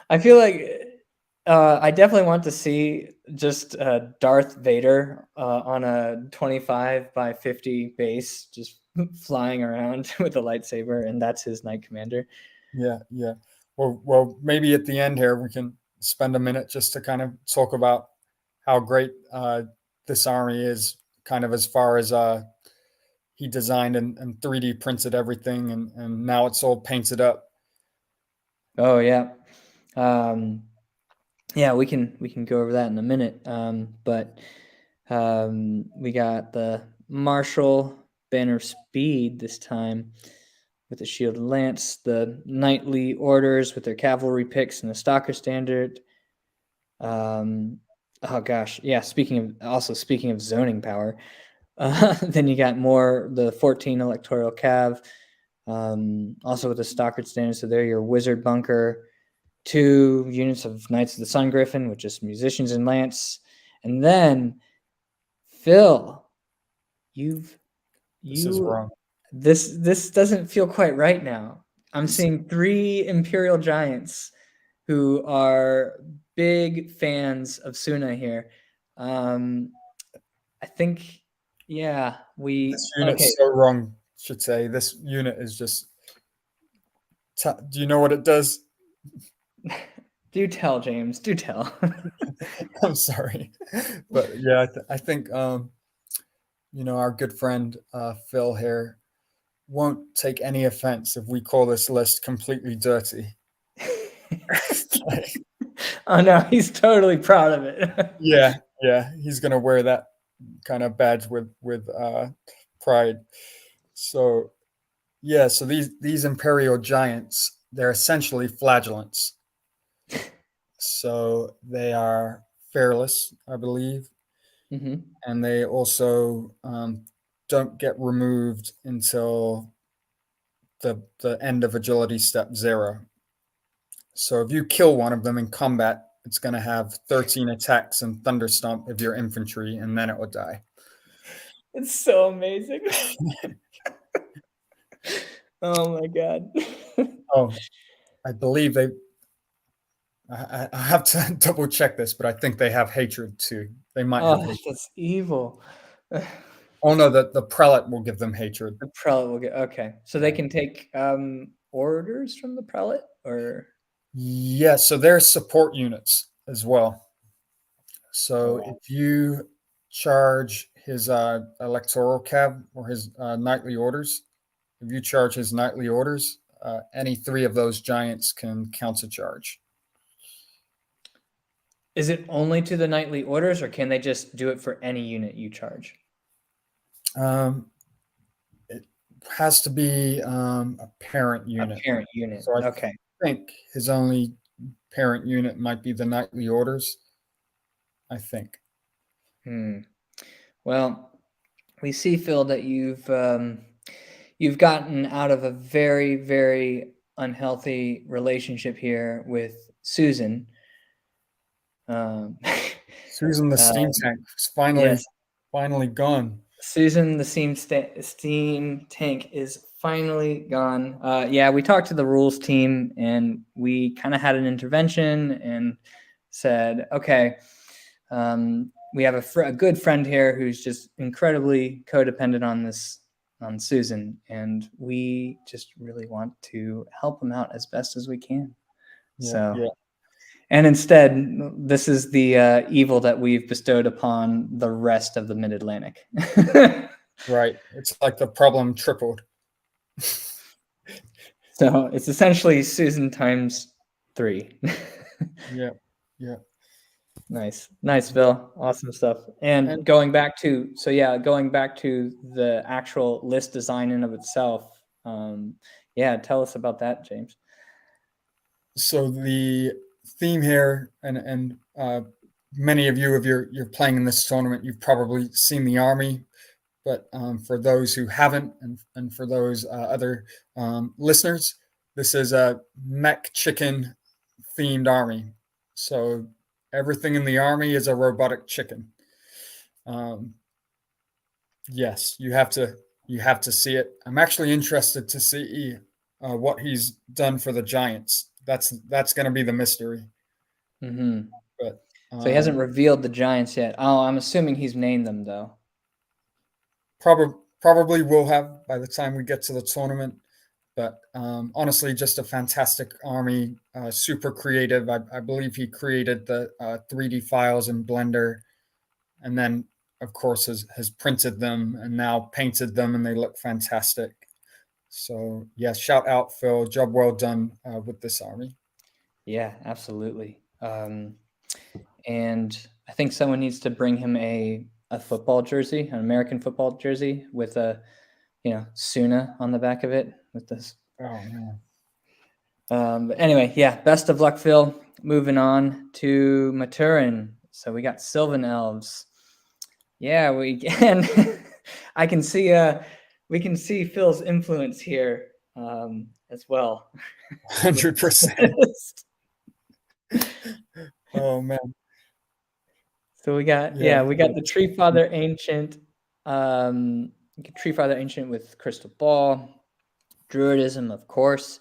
I feel like I definitely want to see just Darth Vader on a 25 by 50 base, just flying around with a lightsaber, and that's his Knight Commander. Yeah. Well, maybe at the end here we can spend a minute just to kind of talk about how great this army is, kind of as far as he designed and 3D printed everything, and now it's all painted up. Oh yeah, yeah. We can go over that in a minute. But we got the Marshal Banner of Speed this time with the Shield and Lance, the Knightly Orders with their cavalry picks and the Stalker Standard. Oh gosh, yeah. Speaking of zoning power, then you got the 14 Electoral Cav, also with the Stockard Standard. So they're your Wizard Bunker, 2 units of Knights of the Sun Griffin, which is Musicians and Lance, and then Phil, This is wrong. This doesn't feel quite right now. I'm seeing 3 Imperial Giants who are big fans of Suna here. I think, This unit's so wrong. Should say this unit is just. Do you know what it does? Do tell, James. Do tell. I'm sorry, but yeah, I think our good friend Phil here won't take any offense if we call this list completely dirty. Oh no, he's totally proud of it. yeah, he's gonna wear that kind of badge with pride. So yeah, so these Imperial Giants, they're essentially flagellants. So they are fearless, I believe, and they also don't get removed until the end of agility step 0. So if you kill one of them in combat, it's going to have 13 attacks and thunderstomp if you're infantry, and then it will die. It's so amazing. Oh my god. Oh, I believe I have to double check this, but I think they have hatred too. They might have hatred. That's evil. Oh no, the prelate will give them hatred. The prelate will get okay. So they can take orders from the prelate, or yeah, so they're support units as well. So if you charge his electoral cav or his knightly orders, if you charge his knightly orders, any 3 of those giants can countercharge. Is it only to the knightly orders, or can they just do it for any unit you charge? It has to be a parent unit. A parent unit. So I think his only parent unit might be the Nightly Orders, I think. Well, we see, Phil, that you've gotten out of a very, very unhealthy relationship here with Susan. Susan the Steam Tank is Yes, finally gone. Susan the steam tank is finally gone. Yeah, we talked to the rules team and we kind of had an intervention and said, okay, we have a good friend here who's just incredibly codependent on Susan, and we just really want to help him out as best as we can. Yeah, So, yeah. and instead, this is the evil that we've bestowed upon the rest of the Mid-Atlantic. Right. It's like the problem tripled. So it's essentially Susan times 3. Yeah, yeah. Nice, Phil. Awesome stuff. And going back to the actual list design in of itself. Yeah, tell us about that, James. So the theme here, and many of you, if you're playing in this tournament, you've probably seen the army. But for those who haven't, and for those other listeners, this is a mech chicken themed army. So everything in the army is a robotic chicken. Yes, you have to see it. I'm actually interested to see what he's done for the Giants. That's going to be the mystery. Mm-hmm. But So he hasn't revealed the Giants yet. Oh, I'm assuming he's named them though. Probably will have by the time we get to the tournament. But honestly, just a fantastic army, super creative. I believe he created the 3D files in Blender, and then of course has printed them and now painted them, and they look fantastic. So yeah, shout out Phil, job well done with this army. Yeah, absolutely. And I think someone needs to bring him a football jersey, an American football jersey with a Suna on the back of it with this. Oh man. But anyway, yeah, best of luck, Phil. Moving on to Maturin. So we got Sylvan Elves. Yeah, we can. I can see. We can see Phil's influence here as well. 100%. Oh man. So we got the Tree Father Ancient, with Crystal Ball, Druidism, of course,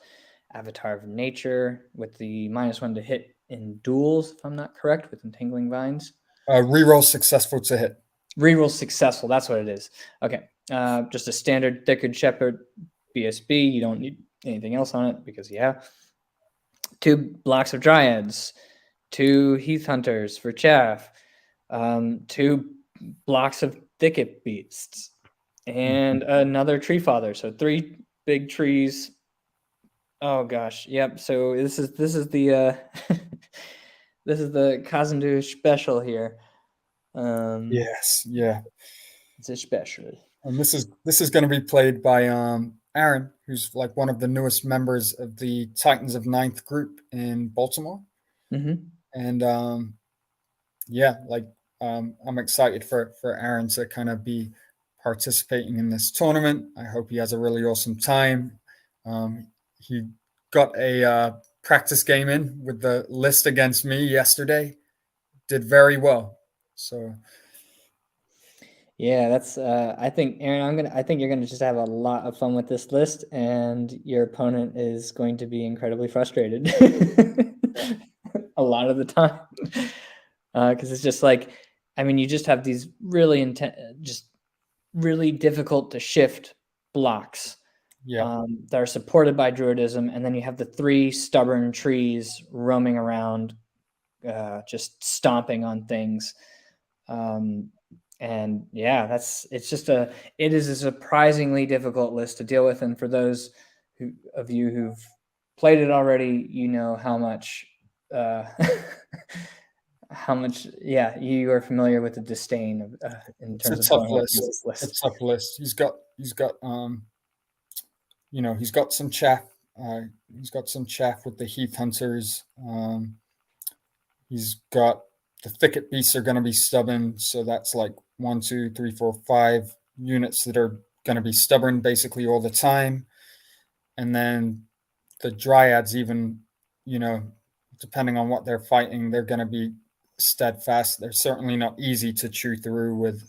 Avatar of Nature with the -1 to hit in duels, if I'm not correct, with Entangling Vines. Reroll successful to hit. Reroll successful, that's what it is. Okay, just a standard Deckard Shepherd BSB. You don't need anything else on it because 2 blocks of Dryads, 2 Heath Hunters for Chaff, 2 blocks of Thicket Beasts, and another Tree Father. So 3 big trees. Oh gosh, yep. So this is the this is the Kazandu special here. Yes, yeah. It's a special. And this is going to be played by Aaron, who's like one of the newest members of the Titans of Ninth group in Baltimore. Mm-hmm. And yeah, like I'm excited for Aaron to kind of be participating in this tournament. I hope he has a really awesome time. He got a practice game in with the list against me yesterday. Did very well. So yeah, that's I think Aaron, I think you're gonna just have a lot of fun with this list, and your opponent is going to be incredibly frustrated a lot of the time. Because it's just like, I mean, you just have these really just really difficult to shift blocks. yeah. That are supported by Druidism, and then you have the 3 stubborn trees roaming around, just stomping on things. And yeah, it is a surprisingly difficult list to deal with. And for those of you who've played it already, you know how much you are familiar with the disdain of in terms It's a of tough going list. this list. It's a tough list. He's got he's got some chaff He's got some chaff with the Heath Hunters. He's got the Thicket Beasts are going to be stubborn, so that's like 1, 2, 3, 4, 5 units that are going to be stubborn basically all the time. And then the Dryads, even, depending on what they're fighting, they're going to be steadfast. They're certainly not easy to chew through with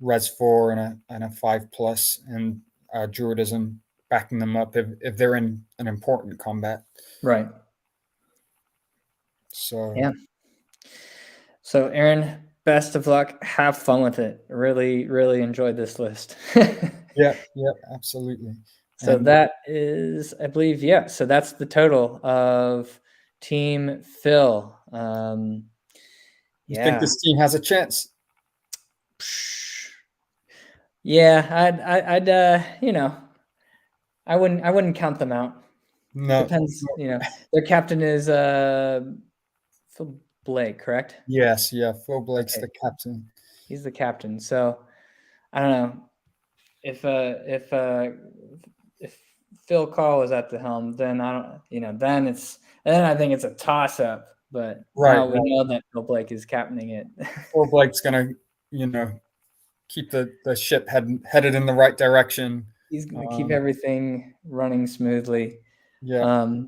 Res 4 and a 5+, and Druidism backing them up if they're in an important combat. Right. So yeah. So Aaron, best of luck. Have fun with it. Really, really enjoyed this list. yeah, absolutely. So that is, I believe, yeah. So that's the total of Team Phil. You think this team has a chance? Yeah, I'd I wouldn't count them out. No. Depends, their captain is Phil Blake, correct? Yes, yeah. Phil Blake's the captain. He's the captain. So I don't know if Phil Carl was at the helm, then I don't, then I think it's a toss up. But now we know that Phil Blake is captaining it. Phil Blake's gonna, keep the ship headed in the right direction. He's gonna keep everything running smoothly. Yeah.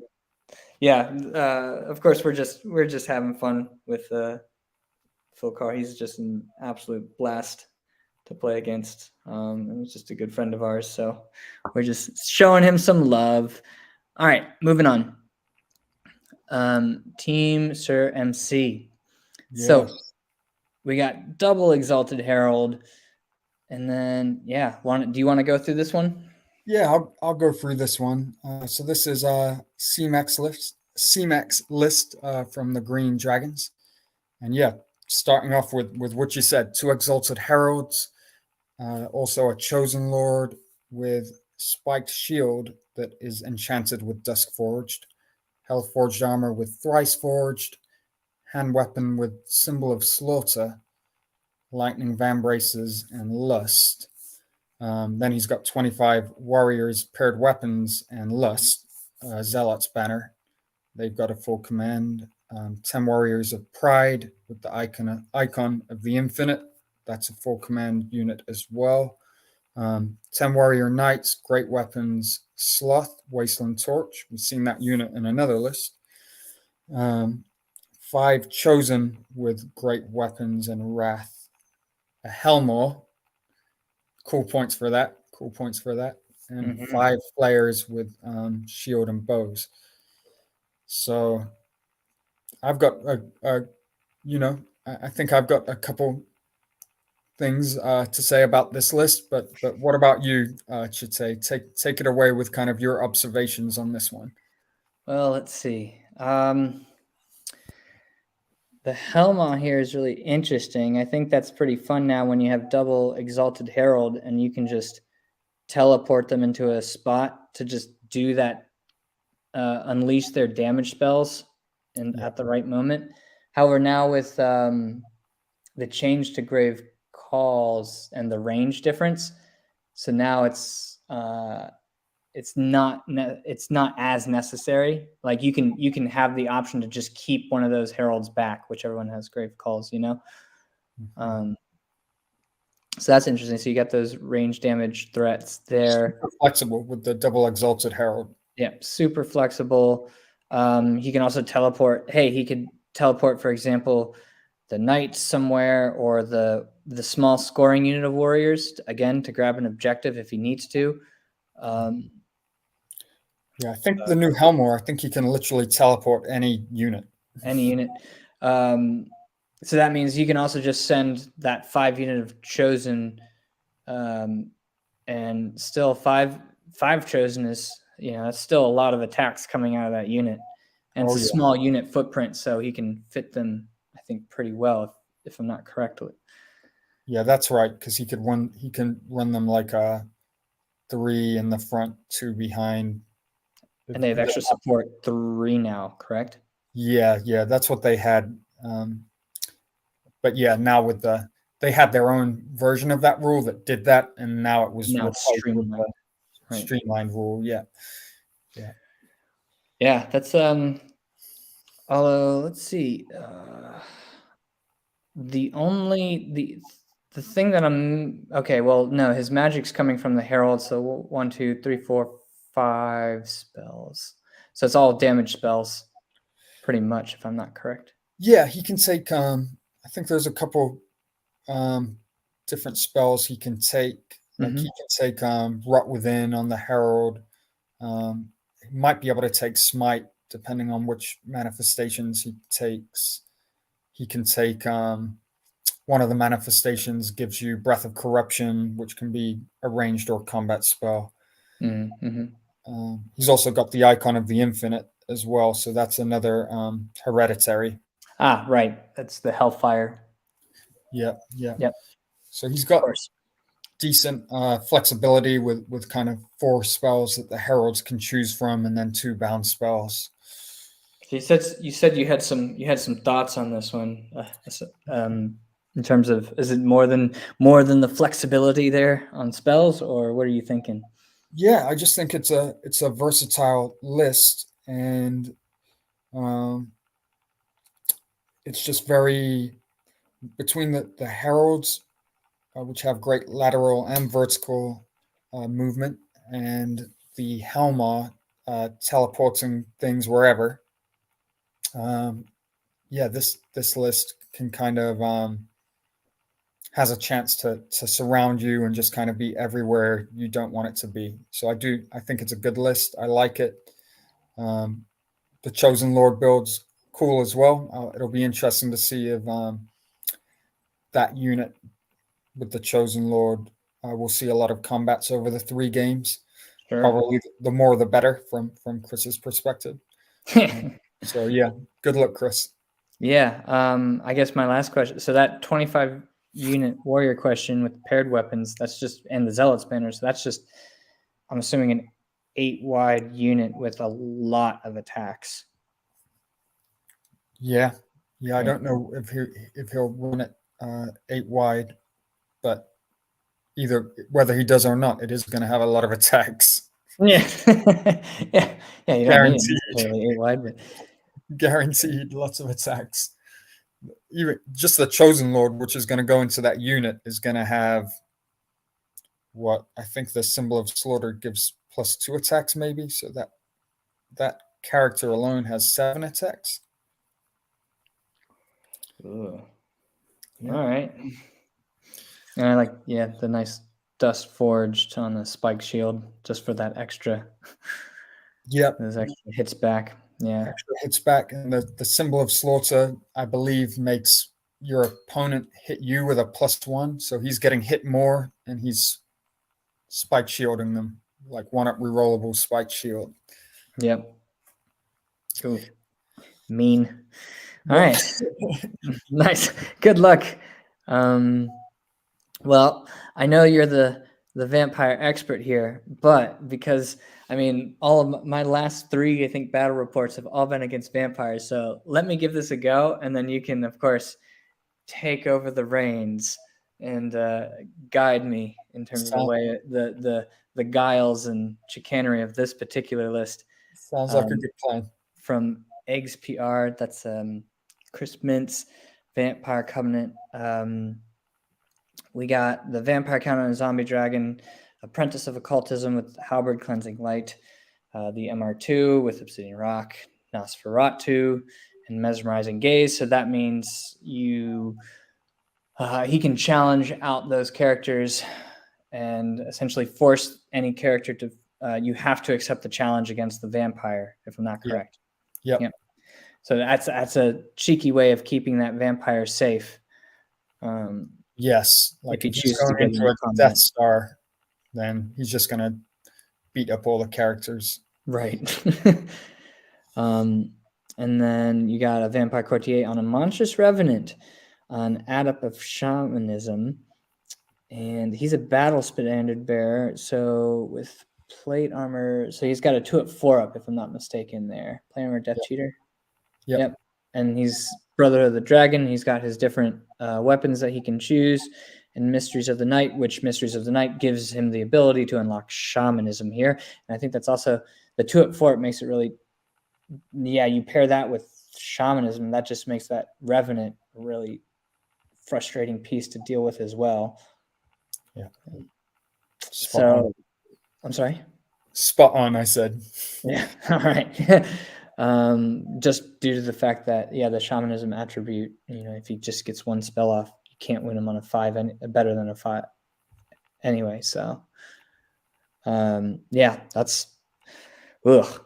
Of course, we're just having fun with Phil Carr. He's just an absolute blast to play against. And he's just a good friend of ours, so we're just showing him some love. All right, moving on. Team Sir MC. Yes. So we got double Exalted Herald, and then do you want to go through this one? Yeah, I'll go through this one. So this is a C-Max list from the Green Dragons, and starting off with what you said: 2 Exalted Heralds, also a Chosen Lord with Spiked Shield that is enchanted with Dusk Forged, Hell Forged Armor with Thrice Forged, Hand Weapon with Symbol of Slaughter, Lightning Vambraces, and Lust. Then he's got 25 Warriors, Paired Weapons, and Lust, Zealot's Banner. They've got a full command. 10 Warriors of Pride with the icon of the Infinite. That's a full command unit as well. 10 Warrior Knights, Great Weapons, Sloth, Wasteland Torch. We've seen that unit in another list. 5 Chosen with Great Weapons and Wrath. A Helmor. Cool points for that. And 5 Flayers with Shield and Bows. So I've got I think I've got a couple things to say about this list, but what about you, Chite? Take it away with kind of your observations on this one. Well, let's see. The helm on here is really interesting. I think that's pretty fun now when you have double Exalted Herald and you can just teleport them into a spot to just do that, unleash their damage spells at the right moment. However, now with the change to Grave Calls and the range difference, so now it's not as necessary. Like you can have the option to just keep one of those heralds back, whichever one has Grave Calls, So that's interesting. So you got those range damage threats there. Super flexible with the double Exalted Herald. Yeah, super flexible. He can also teleport. Hey, he could teleport, for example, the knights somewhere, or the small scoring unit of warriors, again, to grab an objective if he needs to. I think the new Helmor, I think he can literally teleport any unit. So that means you can also just send that 5 unit of Chosen, and still five Chosen is, that's still a lot of attacks coming out of that unit. And it's a small unit footprint, so he can fit them, I think, pretty well, if I'm not correctly. Yeah, that's right, because he can run them like 3 in the front, 2 behind. And they have extra support 3 now, correct? Yeah, that's what they had. But now with they had their own version of that rule that did that, and now it was streamlined. Streamlined rule. Yeah. Yeah, that's let's see. The thing that I'm okay, well, no, his magic's coming from the Herald, so 1, 2, 3, 4, 5 spells. So it's all damage spells, pretty much, if I'm not correct. Yeah, he can take. I think there's a couple different spells he can take. Like he can take Rot Within on the Herald. He might be able to take Smite depending on which manifestations he takes. He can take one of the manifestations gives you Breath of Corruption, which can be a ranged or combat spell. He's also got the Icon of the Infinite as well, so that's another hereditary. Ah, right. That's the Hellfire. Yep. Yep. So he's got decent flexibility with kind of 4 spells that the heralds can choose from, and then 2 bound spells. You said you had some thoughts on this one, in terms of, is it more than the flexibility there on spells, or what are you thinking? Yeah, I just think it's a versatile list, and it's just very between the heralds, which have great lateral and vertical movement, and the Helma teleporting things wherever. This list can kind of has a chance to surround you and just kind of be everywhere you don't want it to be. So I think it's a good list. I like it. The Chosen Lord build's cool as well. It'll be interesting to see if that unit with the Chosen Lord, we'll see a lot of combats over the 3 games. Sure. Probably the more the better from Chris's perspective. So yeah, good luck, Chris. Yeah. I guess my last question. So that 25 unit warrior question with paired weapons, that's just, and the Zealot Spanner. So that's just, I'm assuming, an 8 wide unit with a lot of attacks. Yeah. I don't know if he'll run it 8 wide, but whether he does or not, it is going to have a lot of attacks. Yeah. yeah. You don't need it necessarily 8 wide, but guaranteed lots of attacks. Even just the Chosen Lord, which is going to go into that unit, is going to have what I think the Symbol of Slaughter gives +2 attacks, maybe. So that character alone has 7 attacks. Ooh. Yeah. All right. And I like, the nice Dust Forged on the spike shield, just for that extra. Yep. Those extra hits back. Yeah. Extra hits back. And the Symbol of Slaughter, I believe, makes your opponent hit you with a +1. So he's getting hit more, and he's spike shielding them, like 1-up rerollable spike shield. Yep. Ooh. Mean. All right. Nice. Good luck. Well, I know you're the vampire expert here, but because, I mean, all of my last 3, I think, battle reports have all been against vampires. So let me give this a go, and then you can, of course, take over the reins and guide me in terms of the way the guiles and chicanery of this particular list. Sounds like a good plan. From Eggs PR, that's Chris Mintz, Vampire Covenant. We got the Vampire Count on a Zombie Dragon, Apprentice of Occultism with Halberd Cleansing Light, the MR2 with Obsidian Rock, Nosferatu, and Mesmerizing Gaze. So that means he can challenge out those characters and essentially force any character to, you have to accept the challenge against the vampire, if I'm not correct. Yep. So that's a cheeky way of keeping that vampire safe. Yes, like if he's going into a Death Star, then he's just going to beat up all the characters. Right. And then you got a Vampire Courtier on a Monstrous Revenant, an Adept of Shamanism, and he's a Battle Standard Bearer, so with plate armor, so he's got a 2-up, 4-up, if I'm not mistaken there. Plate armor, Death Cheater? Yep. And he's Brother of the Dragon. He's got his different weapons that he can choose, and Mysteries of the Night, which Mysteries of the Night gives him the ability to unlock Shamanism here. And I think that's also, the 2-up fort makes it really, you pair that with shamanism, that just makes that revenant a really frustrating piece to deal with as well. Yeah. So, I'm sorry? Spot on, I said. Yeah, all right. Just due to the fact that, the shamanism attribute, if he just gets one spell off, you can't win him on a 5, better than a 5 anyway, so that's ugh.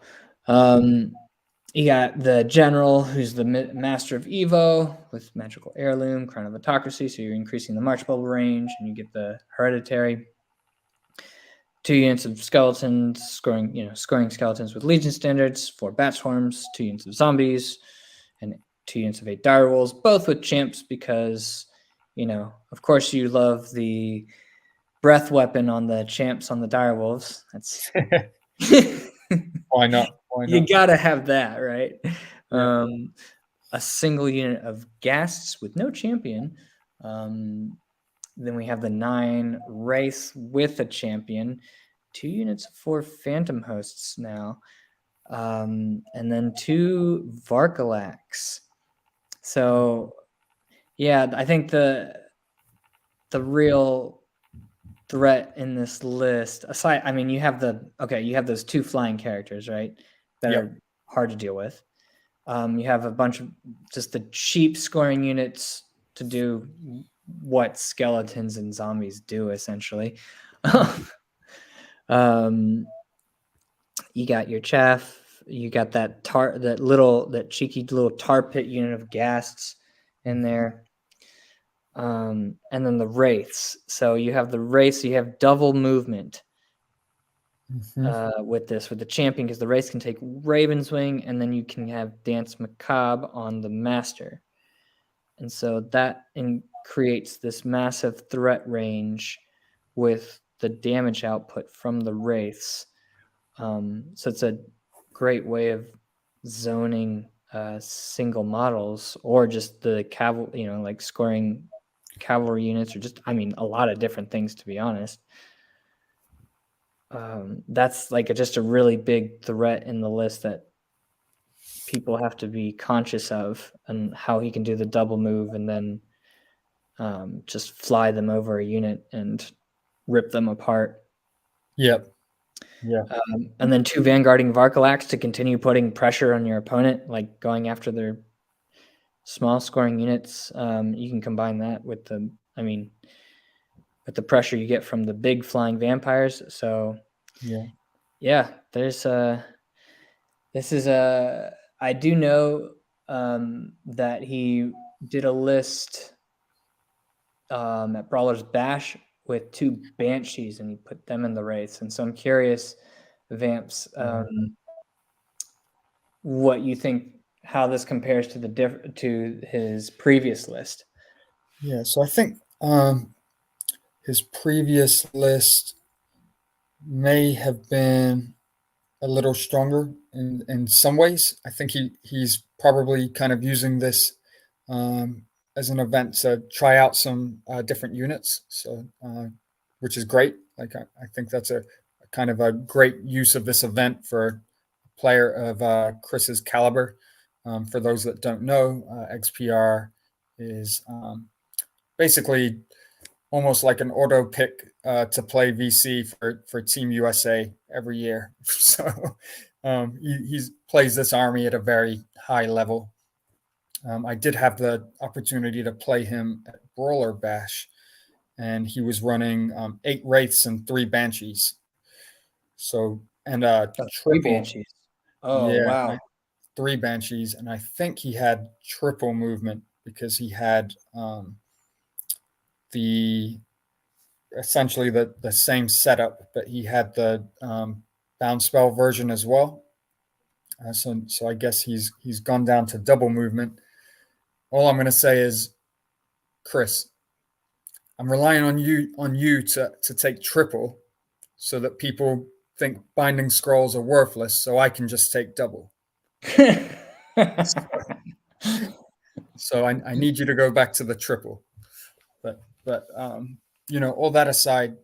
You got the general, who's the master of Evo with magical heirloom, crown of autocracy, so you're increasing the march bubble range, and you get the hereditary. 2 units of skeletons, scoring skeletons with legion standards, 4 bat swarms, 2 units of zombies, and 2 units of 8 dire wolves, both with champs because, of course you love the breath weapon on the champs on the dire wolves. That's Why not? You gotta have that, right? Yeah. A single unit of ghasts with no champion. Then we have the 9 Wraith with a champion, 2 units of 4 Phantom Hosts now, and then 2 Varkalax. So, I think the real threat in this list, aside, you have those 2 flying characters, right? That are hard to deal with. You have a bunch of just the cheap scoring units to do what skeletons and zombies do, essentially. You got your chaff. You got that cheeky little tar pit unit of ghasts in there. And then the wraiths. So you have the wraiths. You have double movement with the champion, because the wraiths can take Raven's Wing, and then you can have Dance Macabre on the master. And so that creates this massive threat range with the damage output from the wraiths. So it's a great way of zoning single models, or just the cavalry, like scoring cavalry units, or just a lot of different things, to be honest. That's just a really big threat in the list that people have to be conscious of, and how he can do the double move and then just fly them over a unit and rip them apart. Yep. Yeah. And then 2 vanguarding Varkalax to continue putting pressure on your opponent, like going after their small scoring units. You can combine that with the pressure you get from the big flying vampires. So there's I do know that he did a list at Brawler's Bash with 2 Banshees, and he put them in the wraiths. And so I'm curious, Vamps, what you think, how this compares to his previous list. Yeah, so I think his previous list may have been a little stronger in some ways. I think he's probably kind of using this as an event to try out some different units. So, which is great. Like I think that's a kind of a great use of this event for a player of Chris's caliber. For those that don't know, XPR is basically almost like an auto pick to play VC for Team USA every year. So he plays this army at a very high level. I did have the opportunity to play him at Brawler Bash, and he was running 8 Wraiths and 3 Banshees. So, and triple. 3 Banshees. Oh, yeah, wow. 3 Banshees, and I think he had triple movement because he had essentially the same setup, but he had the bound spell version as well. So I guess he's gone down to double movement. All I'm going to say is, Chris, I'm relying on you to take triple, so that people think binding scrolls are worthless, so I can just take double. So I need you to go back to the triple. But all that aside,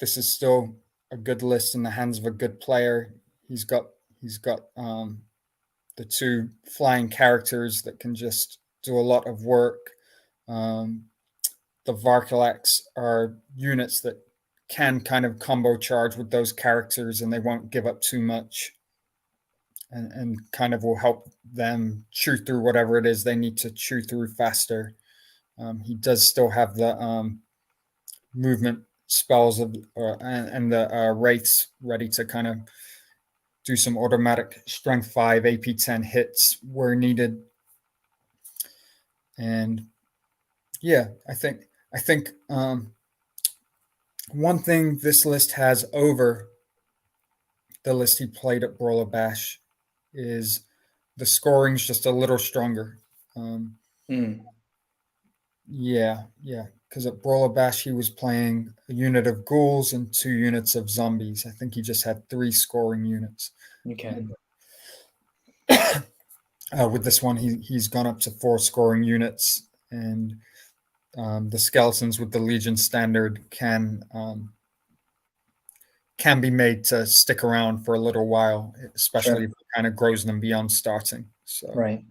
this is still a good list in the hands of a good player. He's got the two flying characters that can just do a lot of work. The Varkalax are units that can kind of combo charge with those characters, and they won't give up too much, and kind of will help them chew through whatever it is they need to chew through faster. He does still have the movement spells and the wraiths ready to kind of do some automatic strength 5 AP 10 hits where needed. And yeah, I think one thing this list has over the list he played at Brawler Bash is the scoring's just a little stronger. Yeah, because at Brawler Bash he was playing a unit of ghouls and 2 units of zombies. I think he just had 3 scoring units. Okay. With this one, he's gone up to 4 scoring units, and the skeletons with the Legion standard can be made to stick around for a little while, especially if it kind of grows them beyond starting. So right.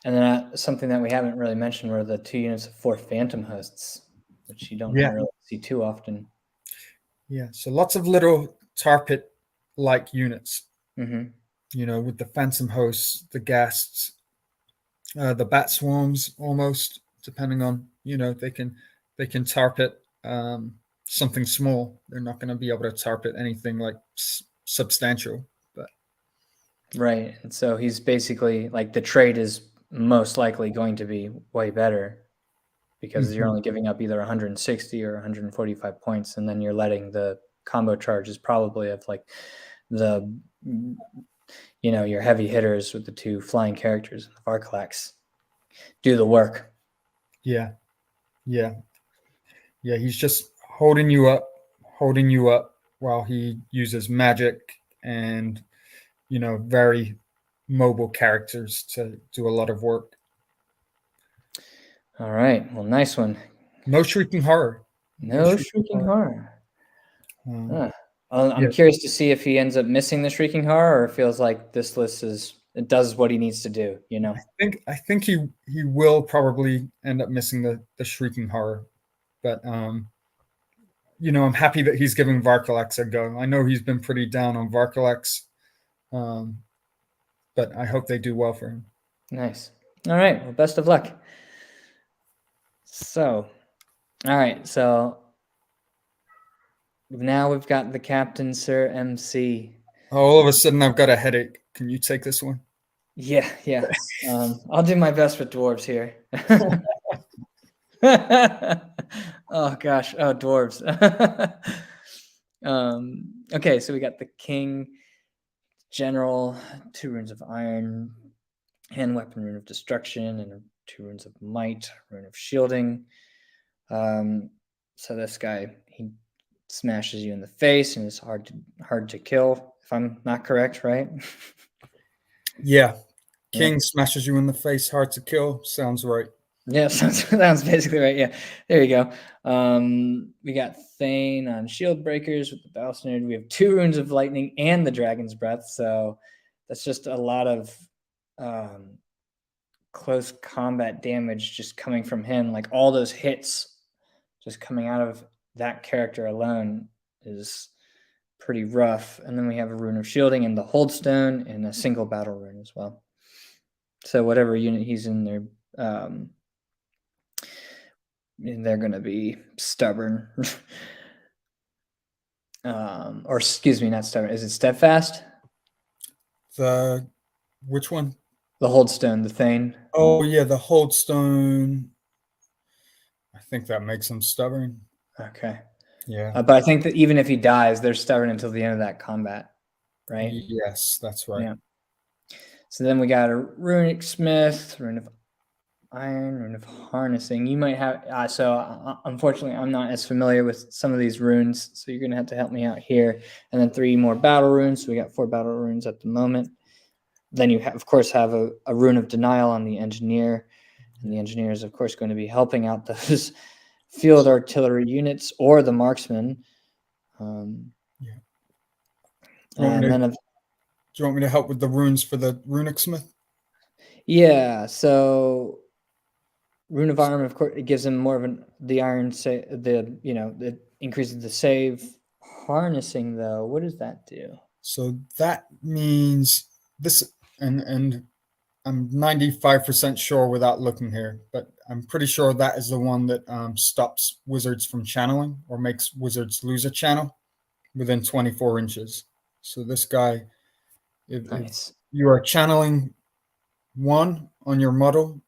And then something that we haven't really mentioned were the 2 units of 4 Phantom Hosts, which you don't really see too often. Yeah, so lots of little Tarpit-like units. Mm-hmm. You know, with the Phantom Hosts, the Ghasts, the Bat Swarms, almost, depending on, they can Tarpit something small. They're not going to be able to Tarpit anything like substantial. But right, and so he's basically like the trade is most likely going to be way better because you're only giving up either 160 or 145 points, and then you're letting the combo charges probably of like the your heavy hitters with the 2 flying characters and the Varkalax do the work. Yeah. He's just holding you up while he uses magic and very mobile characters to do a lot of work. All right. Well, nice one. No Shrieking Horror. No Shrieking Horror. I'm curious to see if he ends up missing the Shrieking Horror or feels like this list it does what he needs to do, I think he will probably end up missing the Shrieking Horror. But I'm happy that he's giving Varkalax a go. I know he's been pretty down on Varkalax. But I hope they do well for him. Nice. All right. Well, best of luck. So, all right. So now we've got the captain, Sir MC. All of a sudden, I've got a headache. Can you take this one? Yeah. I'll do my best with dwarves here. Oh gosh. Oh, dwarves. Okay, so we got the king, general, 2 runes of iron, hand weapon, rune of destruction, and 2 runes of might, rune of shielding. So this guy, he smashes you in the face and is hard to kill, if I'm not correct, right? Yeah. King smashes you in the face, hard to kill. Sounds right. Yeah, sounds basically right. Yeah, there you go. We got Thane on shield breakers with the battle standard. We have 2 runes of lightning and the dragon's breath. So that's just a lot of close combat damage just coming from him. Like all those hits just coming out of that character alone is pretty rough. And then we have a rune of shielding and the hold stone and a single battle rune as well. So whatever unit he's in there, they're going to be stubborn. Or excuse me, not stubborn. Is it steadfast? Which one? The hold stone, the Thane. Oh yeah, the hold stone. I think that makes him stubborn. Okay. Yeah. But I think that even if he dies, they're stubborn until the end of that combat, right? Yes, that's right. Yeah. So then we got a runic smith, rune of iron, rune of harnessing. You might have unfortunately I'm not as familiar with some of these runes, so you're gonna have to help me out here. And then 3 more battle runes. So we got 4 battle runes at the moment. Then you of course have a rune of denial on the engineer, and the engineer is of course going to be helping out those field artillery units or the marksman. Yeah. And then, Do you want me to help with the runes for the runic smith? yeah, so Rune of Arm, of course, it gives him more of the iron it increases the save. Harnessing, though, what does that do? So that means this, and I'm 95% sure without looking here, but I'm pretty sure that is the one that stops wizards from channeling or makes wizards lose a channel within 24 inches. So this guy, if Nice. you are channeling one on your model,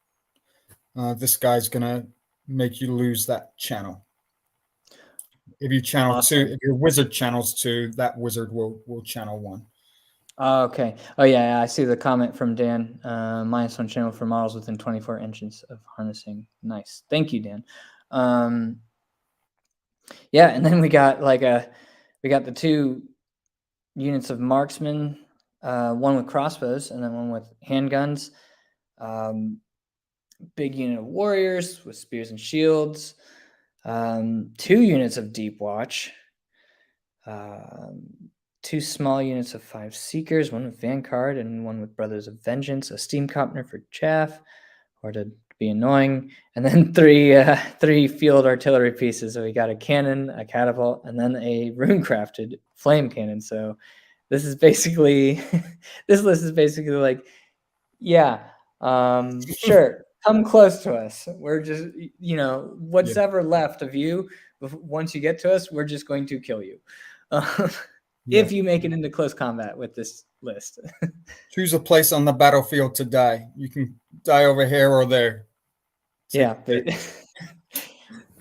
this guy's gonna make you lose that channel. If you channel two, Awesome. if your wizard channels two, that wizard will channel one. Oh, okay. Oh, yeah, I see the comment from Dan. -1 channel for models within 24 inches of harnessing. Nice. Thank you, Dan. Yeah, and then we got the two units of marksmen, one with crossbows and then one with handguns. Big unit of warriors with spears and shields. 2 units of deep watch. Um, 2 small units of 5 seekers, one with Vanguard and one with Brothers of Vengeance, a steam copter for chaff or to be annoying, and then 3 field artillery pieces. So we got a cannon, a catapult, and then a rune crafted flame cannon. So this is basically this list is basically like, yeah, sure, come close to us. We're just, what's Yeah, ever left of you, once you get to us, we're just going to kill you. yeah. If you make it into close combat with this list. Choose a place on the battlefield to die. You can die over here or there. Yeah. Take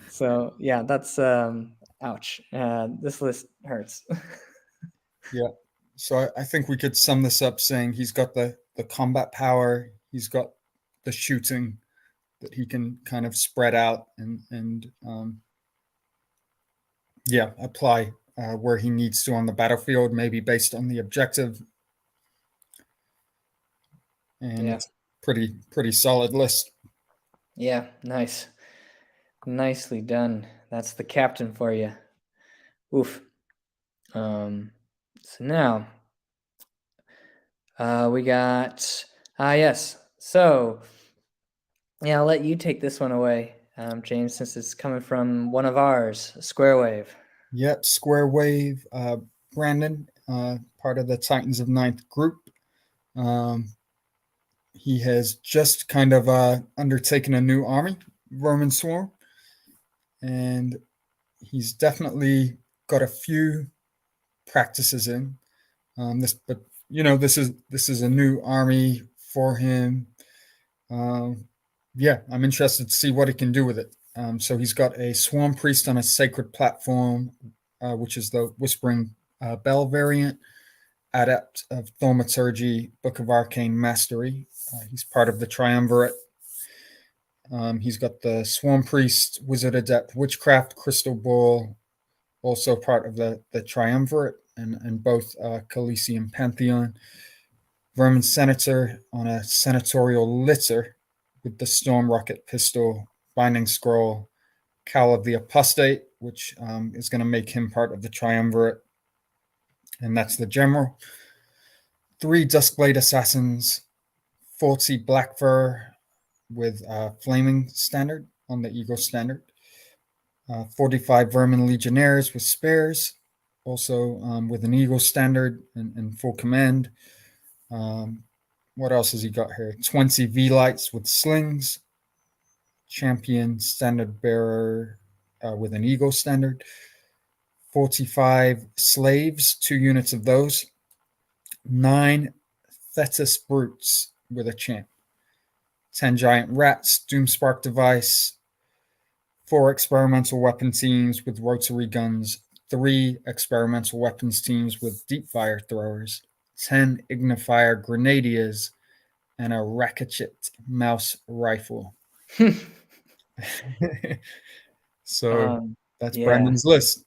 So yeah, that's ouch. This list hurts. Yeah. So I think we could sum this up saying he's got the combat power, he's got the shooting that he can kind of spread out and yeah, apply where he needs to on the battlefield, maybe based on the objective. And Yeah. it's pretty solid list. Yeah, nice. Nicely done. That's the captain for you. Oof. So now we got yes. So yeah, I'll let you take this one away, James, since it's coming from one of ours, Square Wave. Yep, Square Wave, Brandon, part of the Titans of Ninth group. He has just kind of undertaken a new army, Roman Swarm, and he's definitely got a few practices in. But this is a new army for him. Yeah, I'm interested to see what he can do with it. So he's got a Swarm Priest on a Sacred Platform, which is the Whispering Bell variant, Adept of Thaumaturgy, Book of Arcane Mastery. He's part of the Triumvirate. He's got the Swarm Priest, Wizard Adept, Witchcraft, Crystal Ball, also part of the Triumvirate and both Coliseum Pantheon. Vermin Senator on a Senatorial Litter with the Storm Rocket Pistol, Binding Scroll, Cowl of the Apostate, which is going to make him part of the Triumvirate, and that's the General. 3 Duskblade Assassins, 40 Black Fur with Flaming Standard on the Eagle Standard. 45 Vermin Legionnaires with Spares, also with an Eagle Standard and full command. What else has he got here? 20 V-Lights with Slings. Champion Standard Bearer with an Eagle Standard. 45 Slaves, 2 units of those. 9 Thetis Brutes with a champ. 10 Giant Rats, Doomspark Device. 4 Experimental Weapon Teams with Rotary Guns. 3 Experimental Weapons Teams with Deep Fire Throwers. 10 Ignifier Grenadiers. And a Rakachet Mouse Rifle. So that's Yeah. Brandon's list.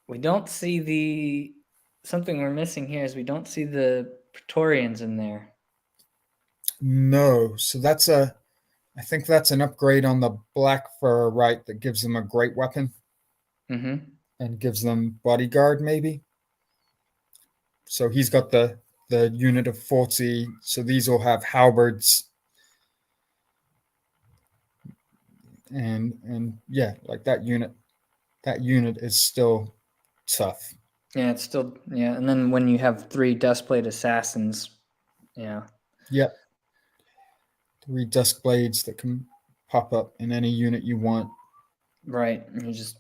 We don't see something we're missing here is we don't see the Praetorians in there. No, so that's a I think that's an upgrade on the black fur, right? That gives them a great weapon and gives them bodyguard, maybe. So he's got the unit of 40. So these will have halberds and yeah, like that unit. That unit is still tough. Yeah, it's still and then when you have 3 Dustblade assassins, yeah. Yep. 3 dusk blades that can pop up in any unit you want. Right. You just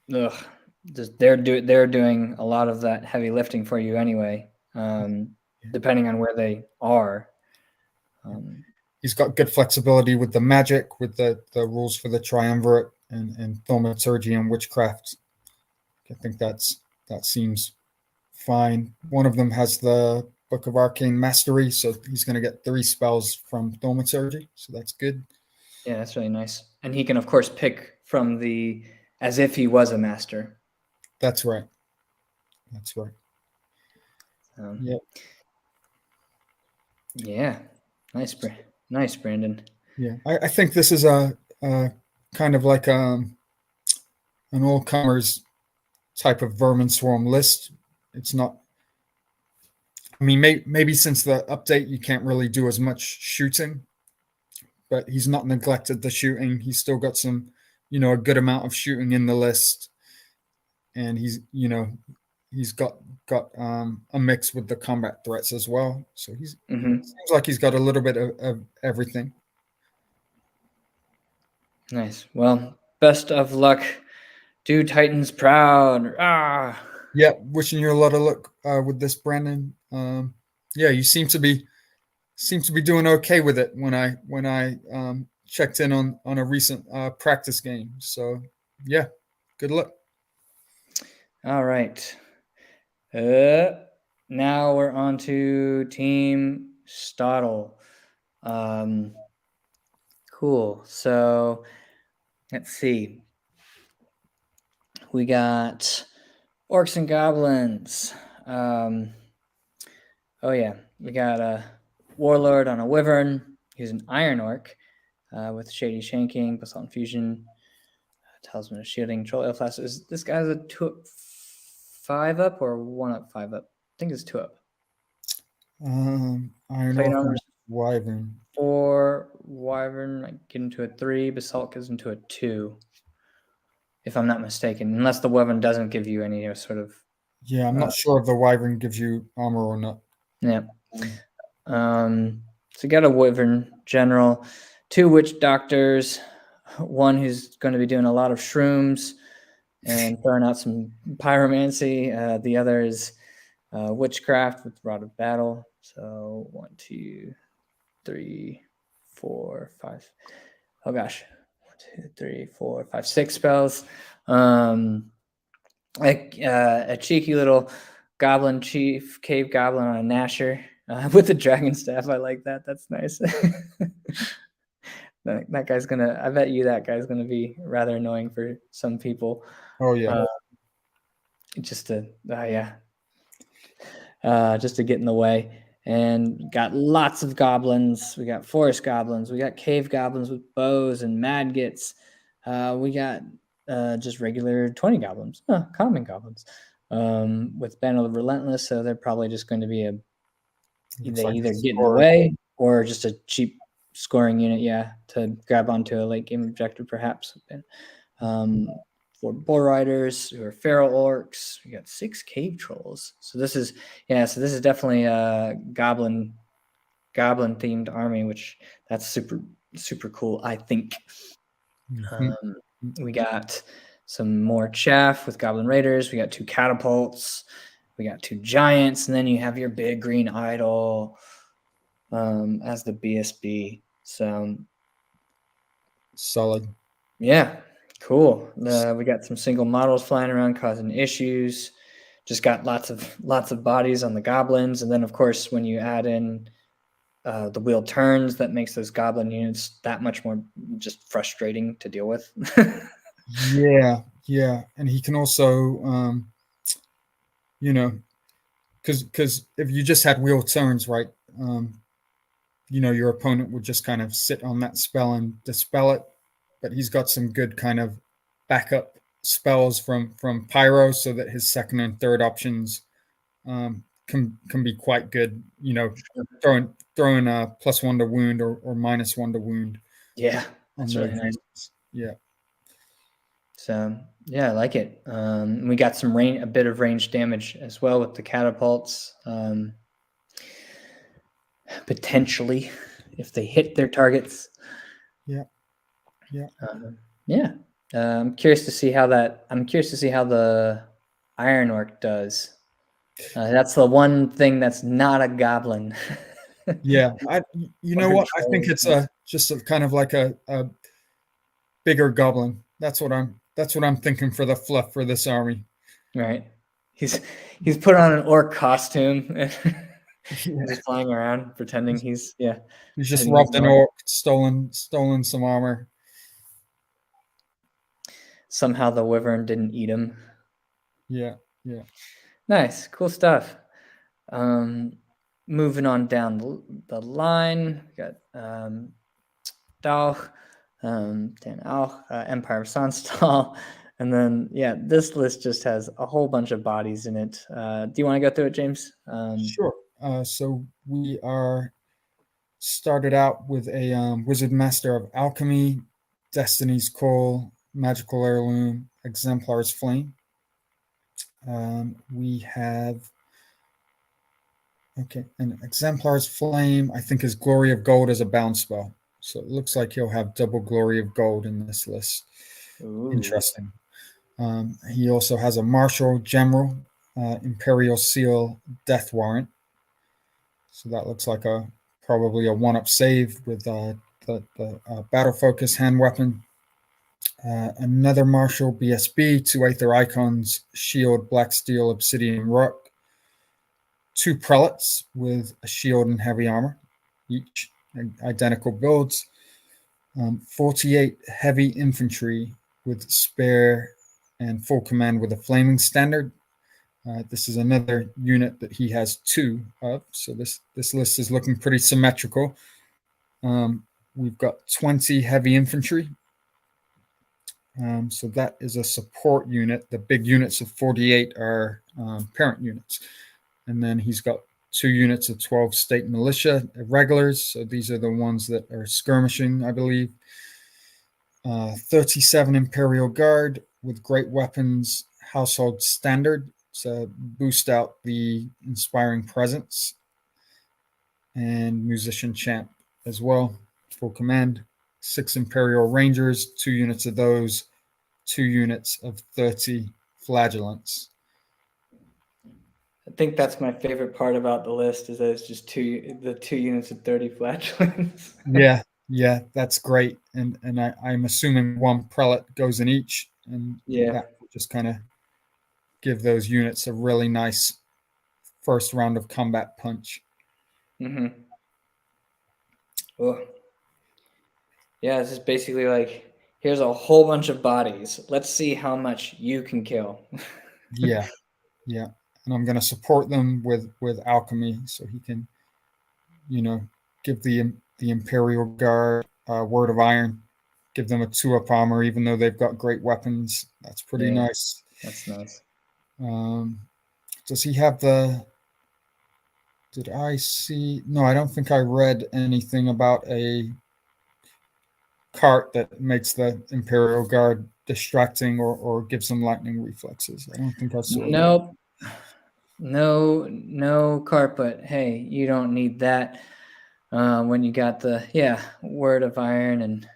they're doing a lot of that heavy lifting for you anyway. Depending on where they are. He's got good flexibility with the magic, with the rules for the triumvirate and thaumaturgy and witchcraft. I think that seems fine. One of them has the Book of Arcane Mastery, so he's going to get 3 spells from thaumaturgy, so that's good. Yeah, that's really nice. And he can, of course, pick from the as if he was a master. That's right. That's right. Yep. Yeah. Nice, Brandon. Yeah, I think this is a kind of like an all-comers type of vermin swarm list. It's not. I mean, maybe since the update, you can't really do as much shooting, but he's not neglected the shooting. He's still got some, a good amount of shooting in the list, and he's got a mix with the combat threats as well. So seems like he's got a little bit of everything. Nice. Well, best of luck. Do Titans proud. Yeah, wishing you a lot of luck with this, Brandon. Yeah, you seem to be doing okay with it when I checked in on a recent practice game. So yeah, good luck. All right. Now we're on to Team Stottle. Cool. So let's see. We got orcs and goblins. We got a warlord on a wyvern. He's an iron orc with shady shanking, basalt infusion, talisman of shielding, control flash. Is this guy's a 2-up 5-up or 1-up 5-up? I think it's 2-up. Iron orc wyvern. 4 wyvern might get into a 3. Basalt goes into a 2. If I'm not mistaken, unless the wyvern doesn't give you any sort of. Yeah, I'm not sure if the wyvern gives you armor or not. Yeah. So you got a wyvern general, 2 witch doctors, one who's going to be doing a lot of shrooms and throwing out some pyromancy. The other is witchcraft with rod of battle. So 1, 2, 3, 4, 5. Oh gosh. 1, 2, 3, 4, 5, 6 spells. A cheeky little goblin chief, cave goblin on a Nasher with a dragon staff. I like that. That's nice. that guy's gonna. I bet you that guy's gonna be rather annoying for some people. Oh yeah. Just to just to get in the way. And got lots of goblins. We got forest goblins. We got cave goblins with bows and madgets. We got just regular 20 goblins, common goblins, with Banner of Relentless. So they're probably just going to be they either get in the way or just a cheap scoring unit, to grab onto a late game objective, perhaps. For bull riders who are feral orcs, we got 6 cave trolls. So this is definitely a goblin themed army, which that's super cool, I think. We got some more chaff with goblin raiders. We got 2 catapults. We got 2 giants, and then you have your big green idol as the BSB. So solid. Yeah, cool. We got some single models flying around causing issues. Just got lots of bodies on the goblins, and then of course when you add in the wheel turns, that makes those goblin units that much more just frustrating to deal with. Yeah, and he can also, because if you just had wheel turns, right, your opponent would just kind of sit on that spell and dispel it. But he's got some good kind of backup spells from Pyro, so that his second and third options can be quite good. Throwing a +1 to wound or -1 to wound. Yeah, that's really nice. Units. Yeah. So yeah, I like it. We got a bit of range damage as well with the catapults. Potentially, if they hit their targets. Yeah. Yeah. I'm curious to see how the Iron Orc does. That's the one thing that's not a goblin. Yeah. You know what? I think it's just a kind of like a bigger goblin. That's what I'm thinking for the fluff for this army. Right. He's put on an orc costume and just flying around pretending he's just robbed an orc, stolen some armor. Somehow the wyvern didn't eat him. Yeah. Nice, cool stuff. Moving on down the line, we got Dauch, Den Auch, Empire of Sonstal, and then this list just has a whole bunch of bodies in it. Do you want to go through it, James? Sure. So we are started out with a Wizard Master of Alchemy, Destiny's Call, Magical Heirloom, Exemplar's Flame. We have an Exemplar's Flame, I think, is Glory of Gold as a bound spell. So it looks like he'll have double Glory of Gold in this list. Ooh. Interesting. He also has a Marshal General, Imperial Seal, Death Warrant. So that looks like probably a 1-up save with the Battle Focus hand weapon. Another Marshal BSB, 2 Aether Icons, Shield, Black Steel, Obsidian Rock. 2 Prelates with a shield and heavy armor, each identical builds. 48 Heavy Infantry with spare and full command with a Flaming Standard. This is another unit that he has 2 of, so this list is looking pretty symmetrical. We've got 20 Heavy Infantry. So that is a support unit. The big units of 48 are parent units. And then he's got 2 units of 12 State Militia Irregulars. So these are the ones that are skirmishing, I believe. 37 Imperial Guard with great weapons, Household Standard. So boost out the Inspiring Presence. And Musician Champ as well, full command. 6 Imperial Rangers, 2 units of those, 2 units of 30 Flagellants. I think that's my favorite part about the list is that it's just the 2 units of 30 Flagellants. Yeah, that's great. And I'm assuming 1 Prelate goes in each, and that will just kind of give those units a really nice first round of combat punch. Mm-hmm. Oh. Yeah, it's just basically like, here's a whole bunch of bodies. Let's see how much you can kill. Yeah. And I'm going to support them with alchemy, so he can, give the Imperial Guard Word of Iron, give them a 2-up armor, even though they've got great weapons. That's pretty nice. That's nice. Does he have did I see? No, I don't think I read anything about a cart that makes the Imperial Guard distracting or gives them lightning reflexes. I don't think I saw that. No cart, but hey, you don't need that when you got the Word of Iron, and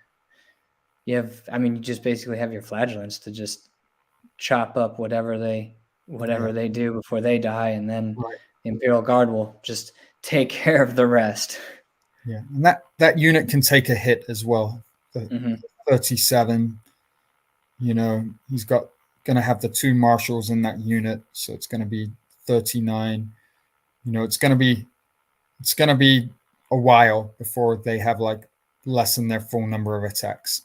you just basically have your Flagellants to just chop up whatever they do before they die, and then the Imperial Guard will just take care of the rest. Yeah, and that unit can take a hit as well. 37, he's going to have the 2 Marshals in that unit, so it's going to be 39. It's going to be a while before they have like less than their full number of attacks.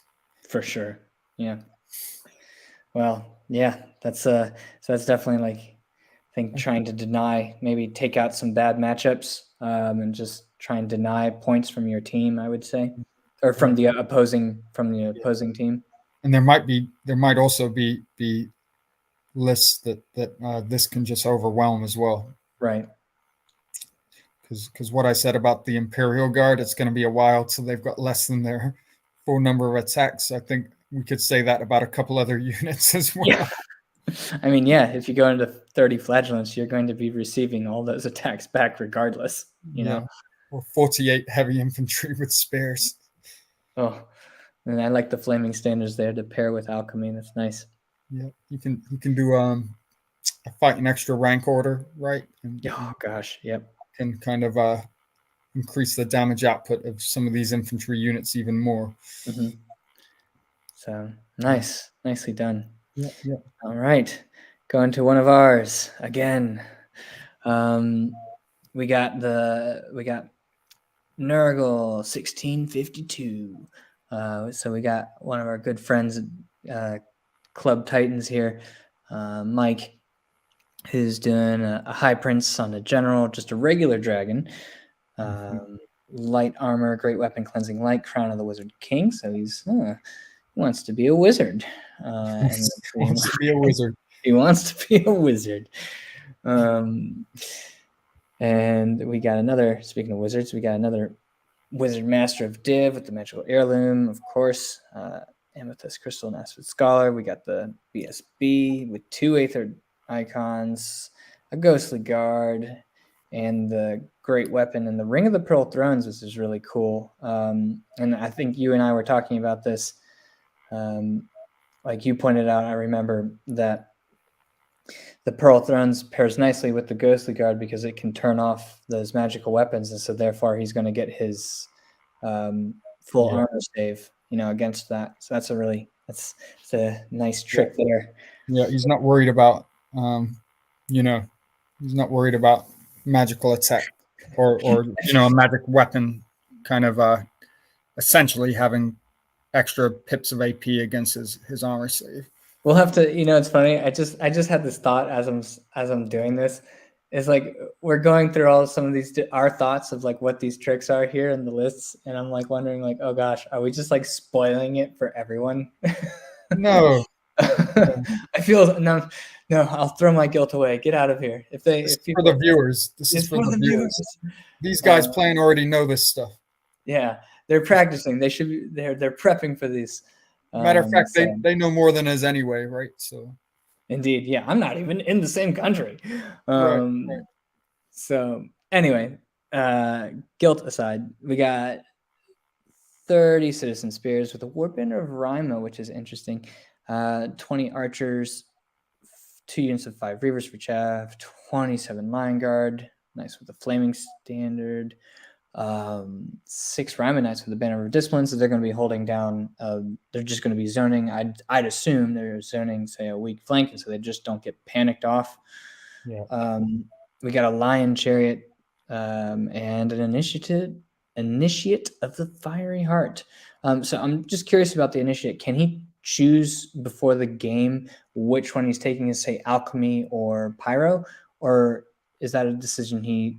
For sure. Yeah. Well, yeah, that's definitely like, I think trying to maybe take out some bad matchups and just try and deny points from your team, I would say, or from the opposing team. And there might also be lists that this can just overwhelm as well. Right. Because what I said about the Imperial Guard, it's going to be a while till they've got less than their full number of attacks. I think we could say that about a couple other units as well. Yeah. I mean, yeah, if you go into 30 flagellants, you're going to be receiving all those attacks back regardless, you know? Or 48 heavy infantry with spares. Oh, and I like the flaming standards there to pair with alchemy. That's nice. Yeah, you can do a fighting extra rank order, right? Oh gosh, yep. Can kind of increase the damage output of some of these infantry units even more. Mm-hmm. So nice, nicely done. Yeah. All right, going to one of ours again. We got Nurgle 1652. So we got one of our good friends, Club Titans here, Mike, who's doing a High Prince on a general, just a regular dragon. Light armor, great weapon, cleansing light, crown of the Wizard King. So he wants to be a wizard. Wants to be a wizard. He wants to be a wizard. And we got another, speaking of wizards, we got another Wizard Master of Div with the magical heirloom, of course. Amethyst Crystal and Aspid Scholar. We got the BSB with 2 Aether icons, a Ghostly Guard, and the Great Weapon and the Ring of the Pearl Thrones, which is really cool. And I think you and I were talking about this. Like you pointed out, I remember that the Pearl Thrones pairs nicely with the Ghostly Guard because it can turn off those magical weapons, and so therefore he's going to get his full armor save, against that. So that's a nice trick there. Yeah, he's not worried about, he's not worried about magical attack or a magic weapon kind of essentially having extra pips of AP against his armor save. We'll have to, it's funny. I just had this thought as I'm doing this. It's like we're going through some of these our thoughts of like what these tricks are here in the lists, and I'm like wondering like, oh gosh, are we just like spoiling it for everyone? No. I feel no. I'll throw my guilt away. Get out of here. For the viewers. This is for the viewers. These guys playing already know this stuff. Yeah, they're practicing. They should be. They're prepping for these. Matter of fact, they know more than us anyway, right? So, indeed, yeah, I'm not even in the same country. Right. So anyway, guilt aside, we got 30 citizen spears with a Warbender of Rima, which is interesting. 20 archers, 2 units of 5 reavers for chaff, 27 line guard, nice with the flaming standard. 6 Ryman Knights with the Banner of Discipline, so they're going to be holding down. They're just going to be zoning. I'd assume they're zoning, say, a weak flank, and so they just don't get panicked off. Yeah. We got a Lion Chariot and an Initiate of the Fiery Heart. So I'm just curious about the Initiate. Can he choose before the game which one he's taking, is say Alchemy or Pyro, or is that a decision he?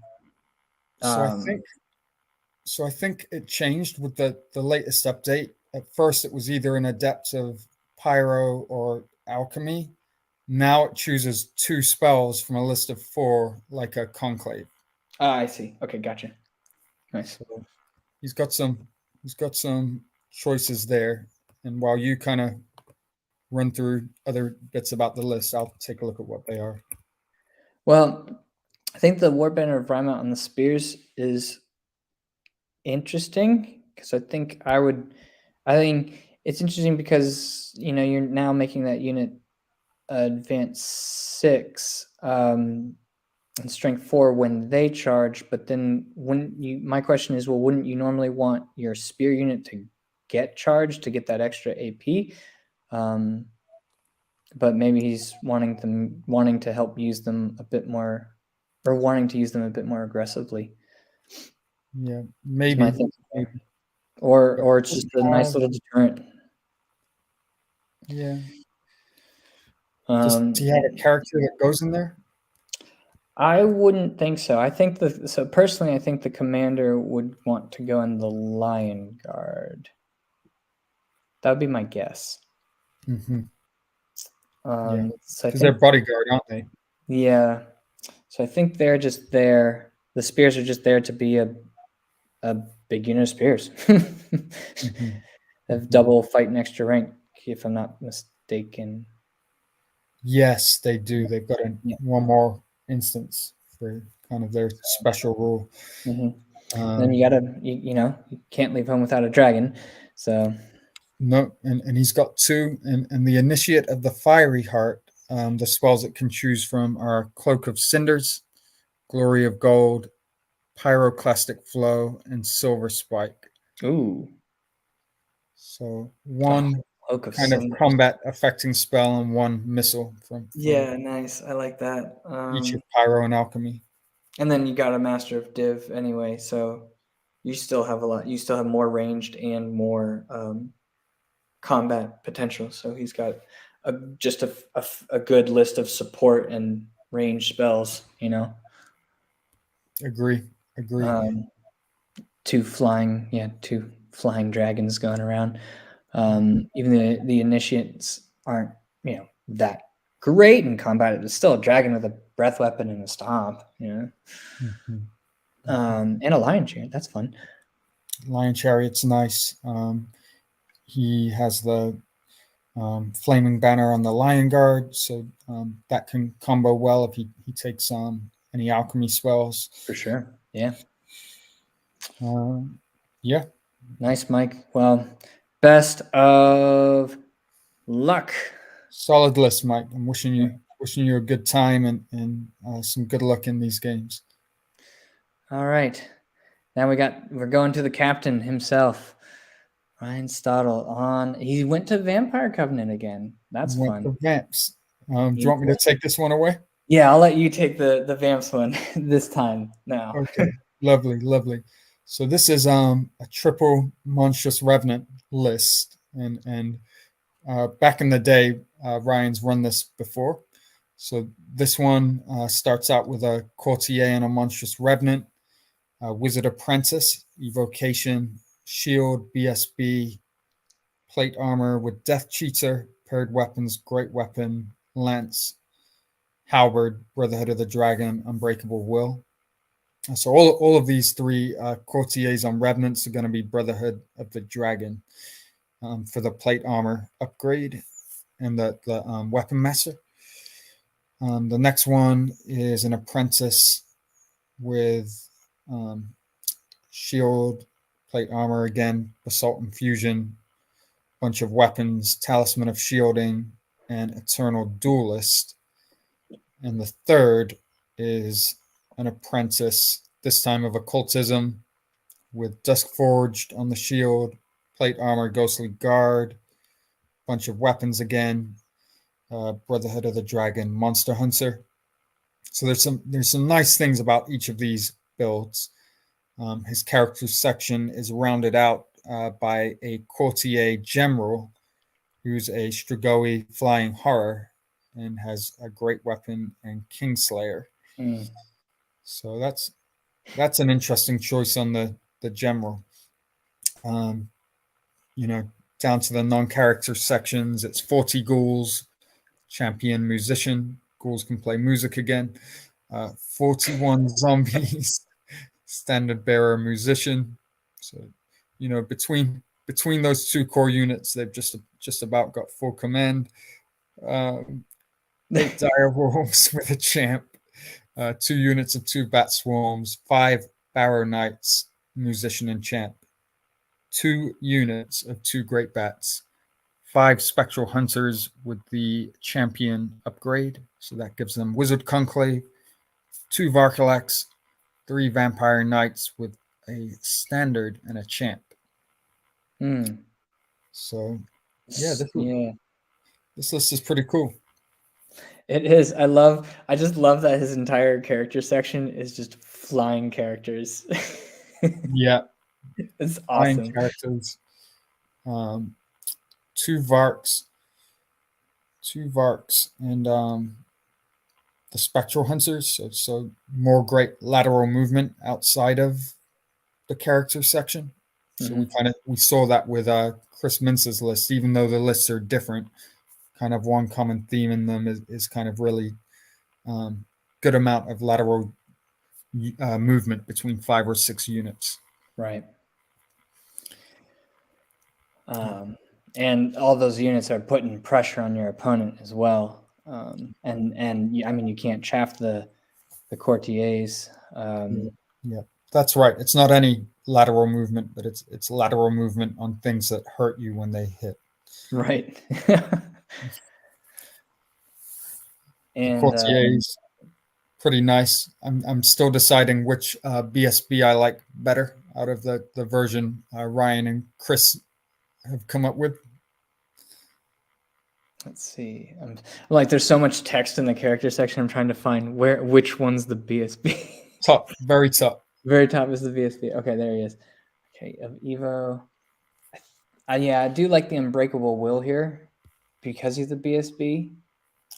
So I think it changed with the latest update. At first, it was either an Adept of Pyro or Alchemy. Now it chooses 2 spells from a list of 4, like a Conclave. I see. Okay, gotcha. Nice. So he's got some choices there. And while you kind of run through other bits about the list, I'll take a look at what they are. Well, I think the Warband of Rima on the spears is interesting because I think it's interesting because you're now making that unit advance 6 and strength 4 when they charge, but then my question is, well, wouldn't you normally want your spear unit to get charged to get that extra AP? But maybe he's wanting to help use them a bit more, or wanting to use them a bit more aggressively. Yeah, maybe. Or it's just a nice little deterrent. Yeah. Does he have a character that goes in there? I wouldn't think so. I think so personally, I think the commander would want to go in the Lion Guard. That would be my guess. Mm-hmm. Yeah, So I because they're think, bodyguard, aren't they? yeah. So I think they're just there. The spears are just there to be a big unit of spears. Mm-hmm. Have Mm-hmm. double fight and extra rank, if I'm not mistaken. Yes, they do. They've got Yeah. one more instance for kind of their special rule. Mm-hmm. Then Um, you gotta, you can't leave home without a dragon. So, no, and he's got two. And the initiate of the fiery heart, the spells it can choose from are Cloak of Cinders, Glory of Gold, Pyroclastic Flow, and Silver Spike. ooh, So oh, one Cloak of kind of Cinders. combat affecting spell and one missile from Yeah, nice. I like that. each of Pyro and Alchemy. And then you got a Master of Div anyway, so you still have a lot. You still have more ranged and more combat potential. So he's got just a good list of support and range spells. Agree. Agree. Um, two flying dragons going around. Even the initiates aren't that great in combat. It's still a dragon with a breath weapon and a stomp. Mm-hmm. And a lion chariot. That's fun. Lion Chariot's nice. He has the flaming banner on the Lion Guard, so that can combo well if he takes any alchemy spells. For sure. Yeah. Yeah, Nice, Mike. Well, best of luck. solid list, Mike. I'm wishing you a good time and some good luck in these games. All right. Now we're going to the captain himself, Ryan Stottle. He went to Vampire Covenant again. That's Went fun. for Vamps. Do you want me to take this one away? Yeah, I'll let you take the Vamps one this time now. Okay, lovely, lovely. So this is a triple monstrous revenant list, and back in the day, Ryan's run this before. So this one starts out with a courtier and a monstrous revenant, wizard apprentice, evocation, shield, BSB, plate armor with death cheater, paired weapons, great weapon, lance, halberd, brotherhood of the dragon, unbreakable will. So all of these three courtiers on revenants are going to be brotherhood of the dragon for the plate armor upgrade and the weapon master. The next one is an apprentice with shield, plate armor again, basalt infusion, bunch of weapons, talisman of shielding, and eternal duelist. And the third is an apprentice, this time of occultism, with dusk forged on the shield, plate armor, ghostly guard, bunch of weapons again, Brotherhood of the Dragon, Monster Hunter. So there's some nice things about each of these builds. His character section is rounded out by a courtier general who's a Strigoi flying horror and has a great weapon and Kingslayer. Mm. So that's an interesting choice on the general. Um, down to the non-character sections, it's 40 ghouls, champion musician. Ghouls can play music again. 41 zombies, standard bearer musician. So, between those two core units, they've just about got full command. 8 dire wolves with a champ, 2 units of 2 bat swarms, 5 barrow knights, musician and champ, 2 units of 2 great bats, 5 spectral hunters with the champion upgrade, so that gives them wizard conclave, 2 Varkalax, 3 vampire knights with a standard and a champ. Mm. So yeah, Yeah, this list is pretty cool. it is. I just love that his entire character section is just flying characters. Yeah, It's flying awesome. characters, 2 Varks, and the spectral hunters, so more great lateral movement outside of the character section. So we saw that with Chris Mintz's list, even though the lists are different. Kind of one common theme in them is kind of really good amount of lateral movement between 5 or 6 units. Right. And all those units are putting pressure on your opponent as well. And I mean, you can't chaff the courtiers. Yeah, that's right. It's not any lateral movement, but it's lateral movement on things that hurt you when they hit. Right. And courtiers, pretty nice. I'm still deciding which BSB I like better out of the version Ryan and Chris have come up with. Let's see. Like, there's so much text in the character section. I'm trying to find which one's the BSB. Top, very top. Very top is the BSB. Okay, there he is. Okay, of Evo. Yeah, I do like the Unbreakable Will here because he's the BSB.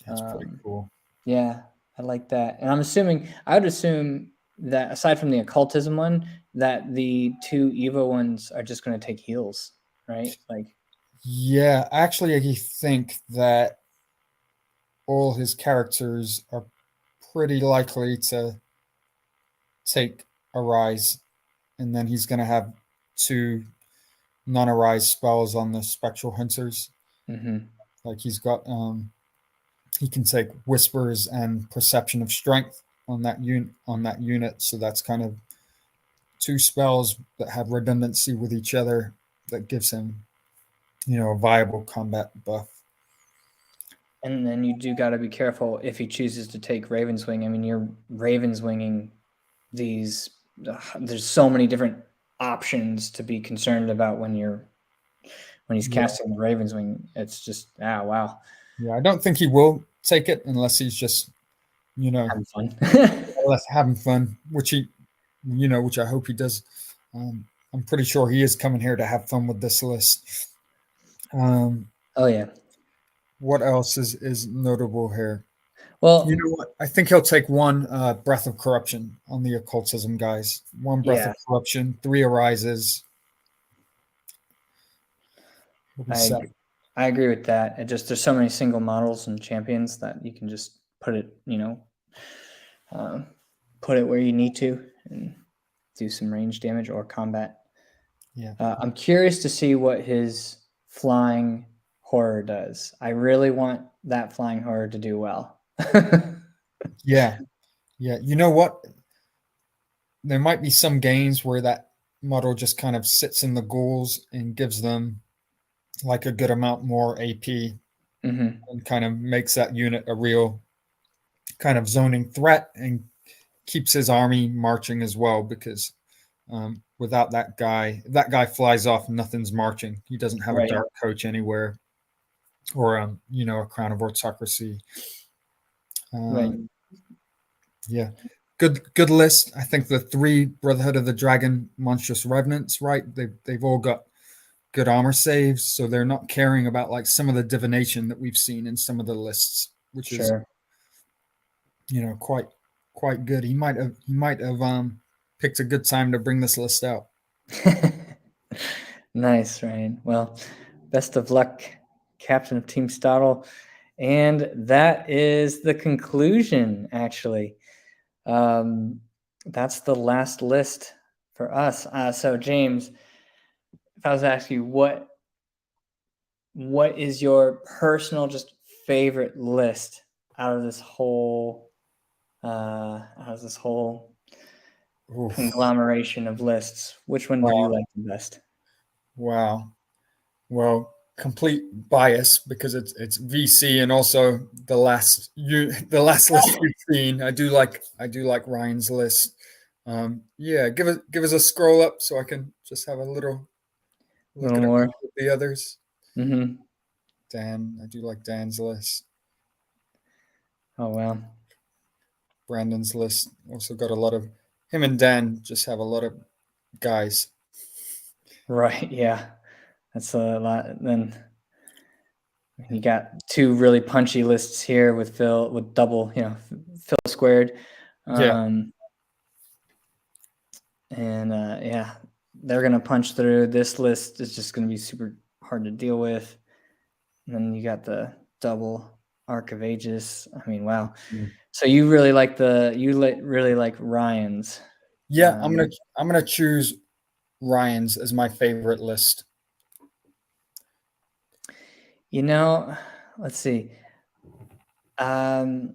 That's pretty cool. Yeah, I like that. And I would assume that aside from the occultism one, that the 2 Evo ones are just going to take heals, right? Like, yeah, actually, I think that all his characters are pretty likely to take Arise, and then he's going to have 2 non-Arise spells on the Spectral Hunters. Like he's got, he can take Whispers and Perception of Strength on that unit. So that's kind of 2 spells that have redundancy with each other that gives him, a viable combat buff. And then you do got to be careful if he chooses to take Ravenswing. I mean, you're Ravenswinging these. There's so many different options to be concerned about when he's casting the Ravenswing. It's just wow. Yeah, I don't think he will take it unless he's just, having fun. having fun, which I hope he does. I'm pretty sure he is coming here to have fun with this list. Oh yeah. What else is notable here? Well, you know what? I think he'll take 1 Breath of Corruption on the occultism guys. 1 Breath of Corruption, 3 Arises. I agree with that. There's so many single models and champions that you can just put it, put it where you need to and do some range damage or combat. Yeah. I'm curious to see what his flying horror does. I really want that flying horror to do well. Yeah. You know what? There might be some games where that model just kind of sits in the ghouls and gives them like a good amount more AP and kind of makes that unit a real kind of zoning threat and keeps his army marching as well, because without that guy, if that guy flies off, nothing's marching. He doesn't have a dark coach anywhere, or a crown of autocracy. Right. Yeah, good list. I think the 3 Brotherhood of the Dragon monstrous revenants, right? They've all got good armor saves, so they're not caring about like some of the divination that we've seen in some of the lists, which is quite good. He might have picked a good time to bring this list out. Nice, Ryan. Well, best of luck, captain of Team Stottle. And that is the conclusion, actually. That's the last list for us. So, James, if I was to ask you, what is your personal just favorite list out of this whole conglomeration of lists? Which one do you like the best? Wow. Well, complete bias because it's VC and also the last list we've seen. I do like Ryan's list. Give us a scroll up so I can just have a little look at more the others. Mm-hmm. Dan, I do like Dan's list. Oh wow. Brandon's list also got a lot of him, and Dan just have a lot of guys. Right. Yeah, that's a lot. Then You got two really punchy lists here with Phil, with double, Phil squared. Yeah. And yeah, they're going to punch through. This list is just going to be super hard to deal with. And then you got the double Arc of Aegis. I mean, wow. So you really like really like Ryan's. Yeah, I'm gonna choose Ryan's as my favorite list. Let's see. It's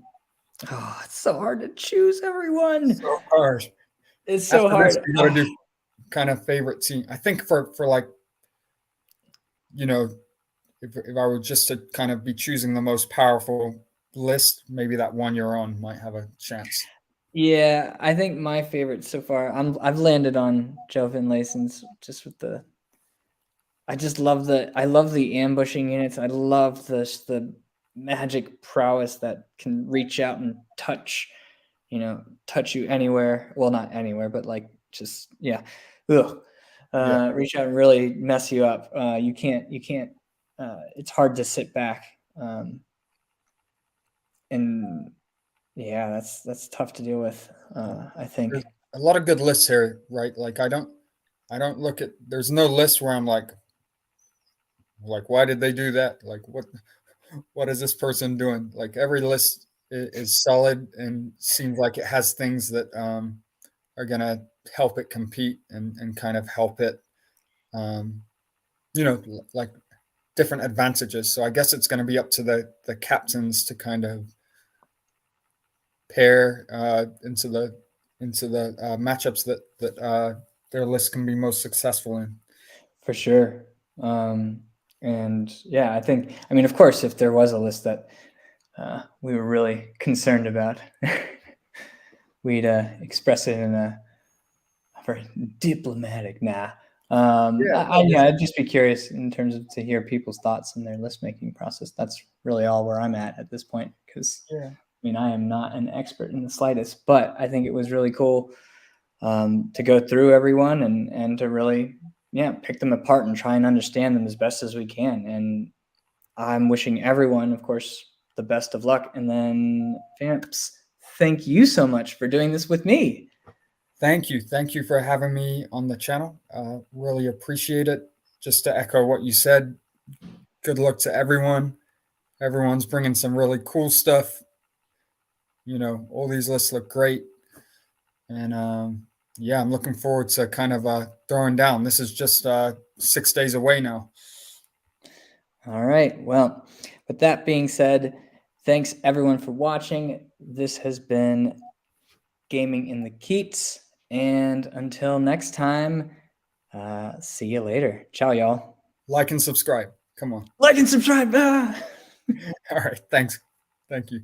so hard to choose, everyone. So hard. It's so After hard. this, we gotta do kind of favorite team. I think for like, if I were just to kind of be choosing the most powerful list, maybe that one you're on might have a chance. Yeah, I think my favorite so far, I've landed on Joe Finlayson's just with the. I love the ambushing units. I love the magic prowess that can reach out and touch you anywhere. Well, not anywhere, but like just yeah. Reach out and really mess you up. You can't. It's hard to sit back. And yeah, that's tough to deal with. I think There's a lot of good lists here, right? Like I don't look at. There's no list where I'm like, why did they do that? Like what is this person doing? Like every list is solid and seems like it has things that are gonna help it compete and kind of help it, um, like different advantages. So I guess it's going to be up to the captains to kind of pair into the matchups that their list can be most successful in. for sure. And yeah, I mean, of course, if there was a list that we were really concerned about, we'd express it in a very diplomatic. I'd just be curious in terms of to hear people's thoughts in their list making process. That's really all where I'm at this point, because I mean, I am not an expert in the slightest, but I think it was really cool to go through everyone and to really pick them apart and try and understand them as best as we can. And I'm wishing everyone, of course, the best of luck. And then Vamps, thank you so much for doing this with me. Thank you for having me on the channel. Really appreciate it. Just to echo what you said, good luck to everyone. Everyone's bringing some really cool stuff. All these lists look great, and I'm looking forward to kind of throwing down. This is just 6 days away now. All right. Well, with that being said, thanks everyone for watching. This has been Gaming in the Keats. And until next time, see you later. Ciao, y'all. Like and subscribe. Come on. Like and subscribe. All right. Thanks. Thank you.